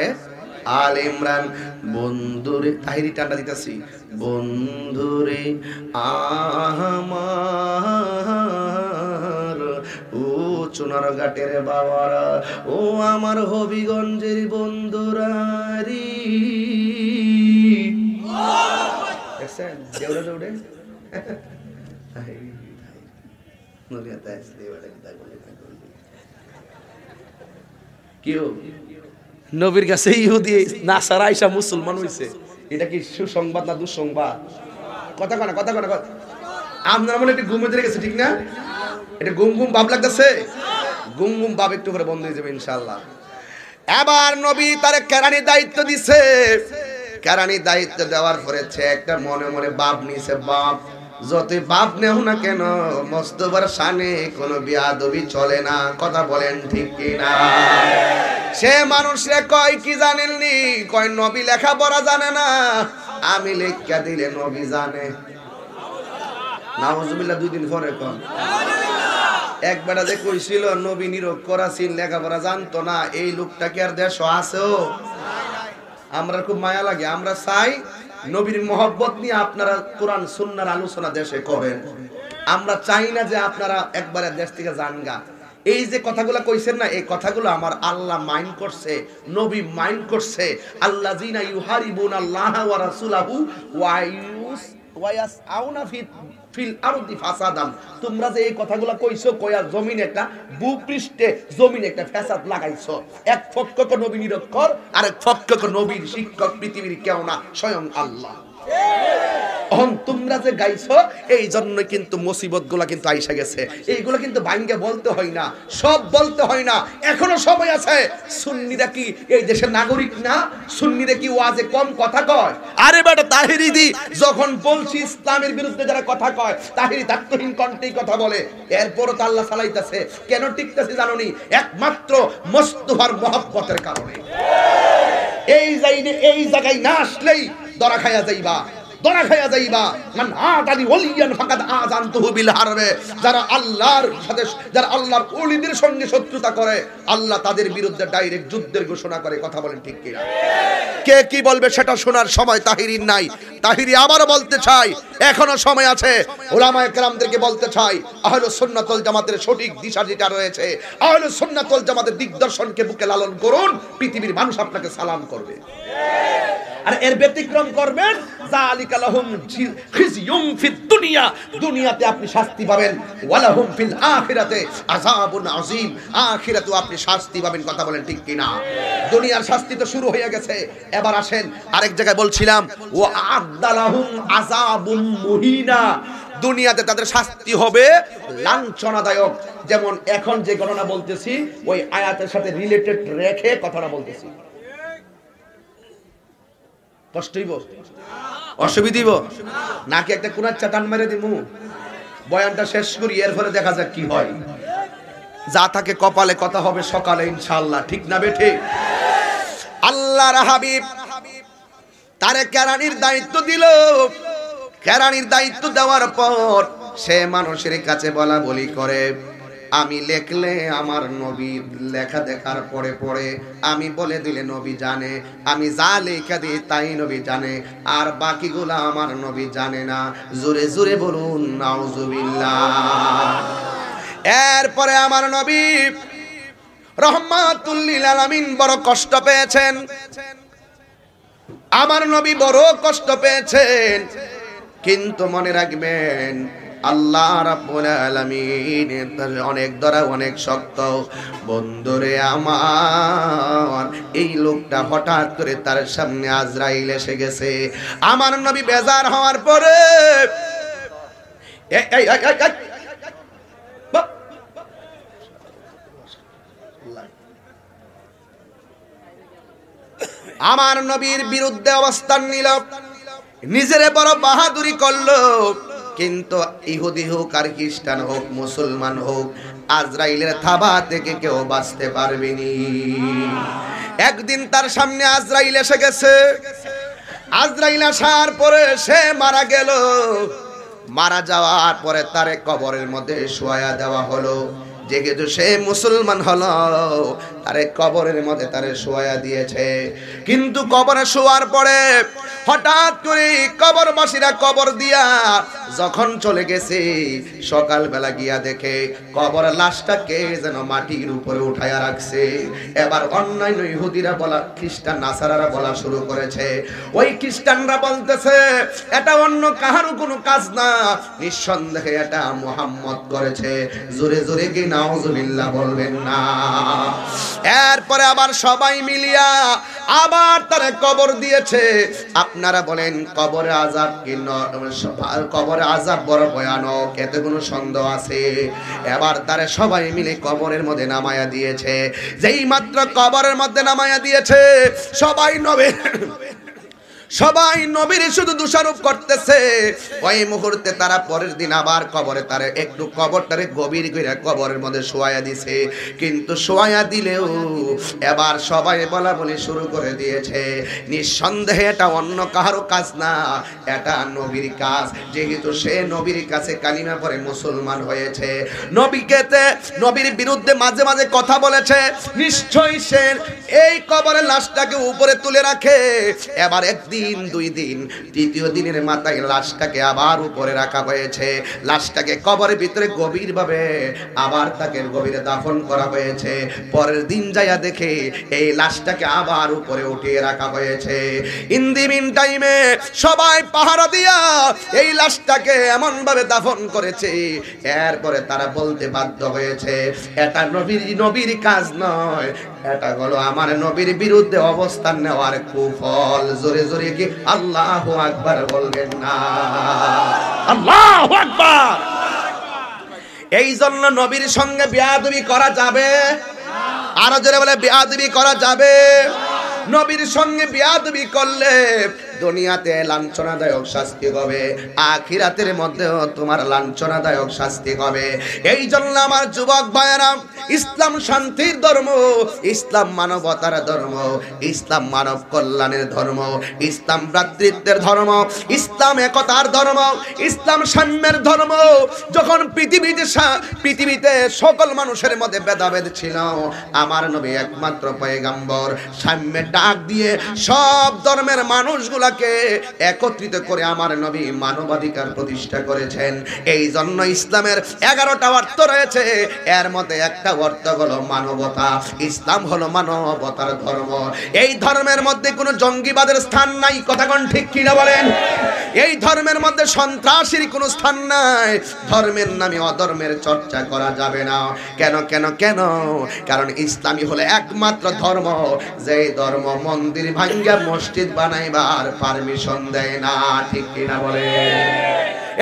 আল ইমরান। বন্ধুরে তাহিরি টান্ডা দিতেছি, বন্ধুরে আমার ও চুনার ঘাটের বাবারা, ও আমার হবিগঞ্জের বন্ধুরা রে। দেখছেন দেউড়ে দেউড়ে নবীর কাছে ইহুদি নাসারা আইসা মুসলমান হইছে। এটা কি সুসংবাদ না দুঃসংবাদ? কথা কনা আপনারা মনে একটু ঘুমে ধরে গেছে, ঠিক না? এটা গুম ভাব লাগতেছে। গুম ভাব একটু করে বন্ধ হয়ে যাবে ইনশাআল্লাহ। এবার নবী তারে কেরানি দায়িত্ব দিছে। কেরানি দায়িত্ব দেওয়ার পরে একটা মনে মনে বাপ নিছে। বাপ যতই বাপ নেও না কেন, মোস্তফার শানে কোনো বিয়াদবি চলে না। কথা বলেন ঠিক কিনা? সে মানুষে কয় কি জানেননি, কয় নবী লেখাপড়া জানে না, আমি লেখা দিলে নবী জানে। নাউজুবিল্লাহ। 2 দিন পরে কন একবারে যে কইছিল নবী নিরক্ষর ছিল, লেখাপড়া জানতো না, এই লোকটা কি আর দেশ আছেও? আমরা খুব মায়া লাগে। আমরা চাই নবীর মহব্বত নিয়ে আপনারা কোরআন সুন্নাহর আলোচনা দেশে করেন। আমরা চাই না যে আপনারা একবারে দেশ থেকে জানগা। এই যে কথাগুলো কইছেন না, এই কথাগুলো আমার আল্লাহ মাইন্ড করছে, নবী মাইন্ড করছে। আল্লাযিনা ইউহারিবুনাল্লাহা ওয়া রাসূলাহু ওয়া ইয়াসআউনা ফিল আরদি ফাসাদান। তোমরা যে এই কথাগুলো কইছো, কইয়া জমিনে একটা ভূপৃষ্ঠে জমিনে একটা ফাসাদ লাগাইছো। এক পক্ষকে নবী নিরক্ষর, আর এক পক্ষকে নবীর শিক্ষক পৃথিবীর কেউ না, স্বয়ং আল্লাহ। তোমরা যে গাইছো, এই জন্য কিন্তু মুসিবত গুলা কিন্তু আইসা গেছে। এইগুলো কিন্তু ভাঙ্গে বলতে হয় না, সব বলতে হয় না, এখনো সময় আছে। সুন্নিরা কি এই দেশের নাগরিক না? সুন্নিরা কি ওয়াজে কম কথা কয়? আরে বেটা তাহিরি দি যখন বলছি ইসলামের বিরুদ্ধে যারা কথা কয়, তাহিরি দায়িত্বহীন কণ্ঠেই কথা বলে। এরপরও তো আল্লাহ চালাইতেছে। কেন টিকতেছে জানোনি? একমাত্র মুস্তাফার মহব্বতের কারণে। এই জায়গায় না আসলেই ধরা খাইয়া যাইবা। দরা খাইয়া যাইবা। মান আতালি ওলিয়ান ফাকাদ আযানতুহু বিল হারবে, যারা আল্লাহর সাথে, যারা আল্লাহর ওলিদের সঙ্গে শত্রুতা করে, আল্লাহ তাদের বিরুদ্ধে ডাইরেক্ট যুদ্ধের ঘোষণা করে। কথা বলেন ঠিক কিনা? কে কি বলবে সেটা শোনার সময় তাহিরির নাই। তাহিরি আবারও বলতে চাই, এখনো সময় আছে। উলামায়ে কেরামদেরকে বলতে চাই, আহলুস সুন্নাত ওয়াল জামাতের সঠিক দিশা যেটা রয়েছে, আহলুস সুন্নাত ওয়াল জামাতের দিগদর্শনকে বুকে লালন করুন, পৃথিবীর মানুষ আপনাকে সালাম করবে। আর এর ব্যতিক্রম করবেন, যালিকা লাহুম খিজিয়ুম ফিদ দুনিয়া, দুনিয়াতে আপনি শাস্তি পাবেন, ওয়ালাহুম ফিল আখিরাতে আযাবুন আযীম, আখিরাতেও আপনি শাস্তি পাবেন। কথা বলেন ঠিক কিনা? দুনিয়ার শাস্তি তো শুরু হয়ে গেছে, এবার আসেন আরেক জায়গায় বলছিলাম, ওয়া আ'দালাহুম আযাবুম মুহিনা, দুনিয়াতে তাদের শাস্তি হবে লাঞ্ছনাদায়ক। যেমন এখন যে ঘটনা বলতেছি ওই আয়াতের সাথে রিলেটেড রেখে কথাটা বলতেছি। কষ্ট হইব, অসুবিধা হইব নাকি একটা কোনার চাটান মেরে দিমু? বয়ানটা শেষ করি, এরপরে দেখা যাক কি হয়। যা থাকে কপালে, কথা হবে সকালে ইনশাআল্লাহ। ঠিক না বেঠে? আল্লাহর হাবিব তারে কেরানির দায়িত্ব দিল। কেরানির দায়িত্ব দেওয়ার পর সে মানুষের কাছে বলা বলি করে, আমি লেখলে আমার নবীর লেখা দেখার পরে পরে আমি বলে দিলে নবী জানে, আমি যা লেখা দিই তাই নবী জানে, আর বাকিগুলা আমার নবী জানে না। জোরে জোরে বলুন নাউজুবিল্লাহ। এরপরে আমার নবী রহমাতুল লিল আলামিন বড় কষ্ট পেয়েছেন। আমার নবী বড় কষ্ট পেয়েছেন, কিন্তু মনে রাখবেন আল্লাহ রাব্বুল আলামিন অনেক দরা অনেক শক্ত। বন্ধুরে আমার, এই লোকটা হঠাৎ করে তার সামনে আজরাইল এসে গেছে। আমার নবী বেজার হওয়ার পরে আমার নবীর বিরুদ্ধে অবস্থান নিল, নিজের বড় বাহাদুরি করলো। কিন্তু ইহুদি হোক আর খ্রিস্টান হোক মুসলমান হোক, আজরাইলের থাবা থেকে কেউ বাঁচতে পারবেনি। একদিন তার সামনে আজরাইল এসে গেছে। আজরাইল আসার পরে সে মারা গেল। মারা যাওয়ার পরে তারে কবরের মধ্যে শোয়া দেওয়া হলো। যেহেতু সে মুসলমান হলো, তারে কবরের মধ্যে তারে শোয়া দিয়েছে। কিন্তু কবরে শোয়ার পরে হঠাৎ করে কবরবাসীরা কবর দিয়া যখন চলে গেছে, সকালবেলা গিয়া দেখে কবরের লাশটাকে যেন মাটির উপরে উঠায়া রাখছে। এবার অন্যান্য ইহুদিরা বলা, খ্রিস্টান নাসারারা বলা শুরু করেছে। ওই খ্রিস্টানরা বলতেছে এটা অন্য কাহারও কোনো কাজ না, নিঃসন্দেহে এটা মুহাম্মদ করেছে। জোরে জোরে কি নাউজুবিল্লাহ বলবেন না? এরপরে আবার সবাই মিলিয়া আবার তারা কবর দিয়েছে। আপনারা বলেন কবরে আযাব কি? কবরে আযাব বড় ভয়ানক, এতে কোনো সন্দেহ আছে? এবার তারা সবাই মিলে কবরের মধ্যে নামায়া দিয়েছে। যেই মাত্র কবরের মধ্যে নামায়া দিয়েছে, সবাই নবীর শুধু দোষারোপ করতেছে। ওই মুহূর্তে তারা পরের দিন আবার কবরে তারে একটু কবরটারে গভীর করে কবরের মধ্যে শোয়া দিছে। কিন্তু শোয়া দিলেও এবার সবাই বলা বলি শুরু করে দিয়েছে, নিঃসন্দেহে এটা অন্য কারো কাজ না, এটা নবীর কাজ। যেহেতু সে নবীর কাছে কালিমা পড়ে মুসলমান হয়েছে, নবীর বিরুদ্ধে মাঝে মাঝে কথা বলেছে, নিশ্চয়ই সে এই কবরের লাশটাকে উপরে তুলে রাখে। এবার একদিন, দুই দিন, তৃতীয় দিনের মাথায় লাশটাকে আবার উপরে রাখা হয়েছে। লাশটাকে কবরের ভিতরে গভীরভাবে আবার তাকে গভীরে দাফন করা হয়েছে। পরের দিন যাইয়া দেখে এই লাশটাকে আবার উপরে উঠিয়ে রাখা হয়েছে। ইন দি মিন টাইমে সবাই পাহারা দিয়া এই লাশটাকে এমন ভাবে দাফন করেছে, এরপরে তারা বলতে বাধ্য হয়েছে এটা নবীর কাজ নয়, এটা হলো আমার নবীর বিরুদ্ধে অবস্থান নেওয়ার কুফল। জোরে জোরে কি আল্লাহু আকবার বলবেন না? আল্লাহু আকবার। এই জন্য নবীর সঙ্গে বেয়াদবি করা যাবে? আরো জোরে বলে বেয়াদবি করা যাবে? নবীর সঙ্গে বেয়াদবি করলে দুনিয়াতে লাঞ্ছনাদায়ক শাস্তি হবে, আখিরাতের মধ্যেও তোমার লাঞ্ছনাদায়ক শাস্তি হবে। এই জন্য আমার যুবক ভাইয়েরা, ইসলাম শান্তির ধর্ম, ইসলাম মানবতার ধর্ম, ইসলাম মানব কল্যাণের ধর্ম, ইসলাম ভ্রাতৃত্বের ধর্ম, ইসলাম একতার ধর্ম, ইসলাম সাম্যের ধর্ম। যখন পৃথিবীতে সকল মানুষের মধ্যে ভেদাভেদ ছিল, আমার নবী একমাত্র পয়গম্বর সাম্যের ডাক দিয়ে সব ধর্মের মানুষগুলাকে একত্রিত করে আমার নবী মানবাধিকার প্রতিষ্ঠা করেছেন। এই জন্য ইসলামের 11টা অর্থ রয়েছে, এর মধ্যে একটা অর্থ হলো মানবতা। ইসলাম হলো মানবতার ধর্ম। এই ধর্মের মধ্যে কোনো জঙ্গিবাদের স্থান নাই, কথা কোন ঠিক কিনা বলেন? এই ধর্মের মধ্যে সন্ত্রাসীর কোনো স্থান নাই। ধর্মের নামে অধর্মের চর্চা করা যাবে না। কেন কেন কেন? কারণ ইসলামই হলো একমাত্র ধর্ম যে ধর্ম মন্দির ভাঙ্গা মসজিদ বানাইবার পারমিশন দেয় না, ঠিক কিনা বলেন?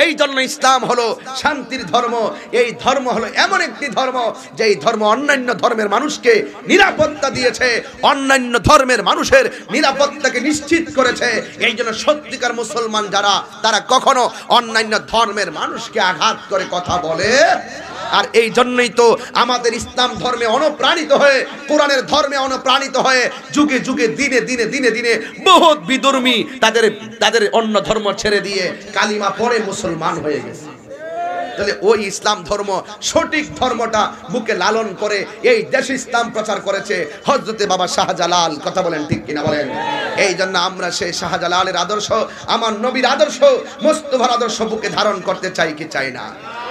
এই জন্য ইসলাম হলো শান্তির ধর্ম। এই ধর্ম হলো এমন একটি ধর্ম যেই ধর্ম অন্যান্য ধর্মের মানুষকে নিরাপত্তা দিয়েছে, অন্যান্য ধর্মের মানুষের নিরাপত্তাকে নিশ্চিত করেছে। এই জন্য সত্যিকার মুসলমান যারা, তারা কখনো অন্যান্য ধর্মের মানুষকে আঘাত করে কথা বলে। আর এই জন্যই তো আমাদের ইসলাম ধর্মে অনুপ্রাণিত হয়ে, কোরআনের ধর্মে অনুপ্রাণিত হয়ে যুগে যুগে দিনে দিনে দিনে দিনে বহুত বিধর্মী তাদের অন্য ধর্ম ছেড়ে দিয়ে কালিমা পড়ে মুসলমান হয়ে গেছে। তাহলে ওই ইসলাম ধর্ম, সঠিক ধর্মটা বুকে লালন করে এই দেশে ইসলাম প্রচার করেছে হযরতে বাবা শাহজালাল, কথা বলেন ঠিক কিনা বলেন? এই জন্য আমরা সেই শাহজালালের আদর্শ, আমার নবীর আদর্শ, মুস্তাফার আদর্শ বুকে ধারণ করতে চাই কি চাই না?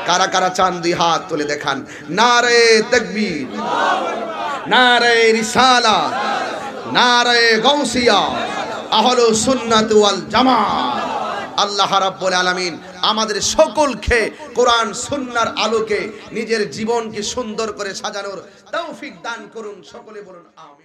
কারা কারা চান দুই হাত তুলে দেখান। নারে তাকবীর, নারে রিসালাত, নারে গাউসিয়া, আহলুস সুন্নাত ওয়াল জামাত। আল্লাহ রাব্বুল আলামিন আমাদের সকলকে কোরআন সুন্নাহর আলোকে নিজের জীবনকে সুন্দর করে সাজানোর তৌফিক দান করুন। সকলে বলুন আমিন।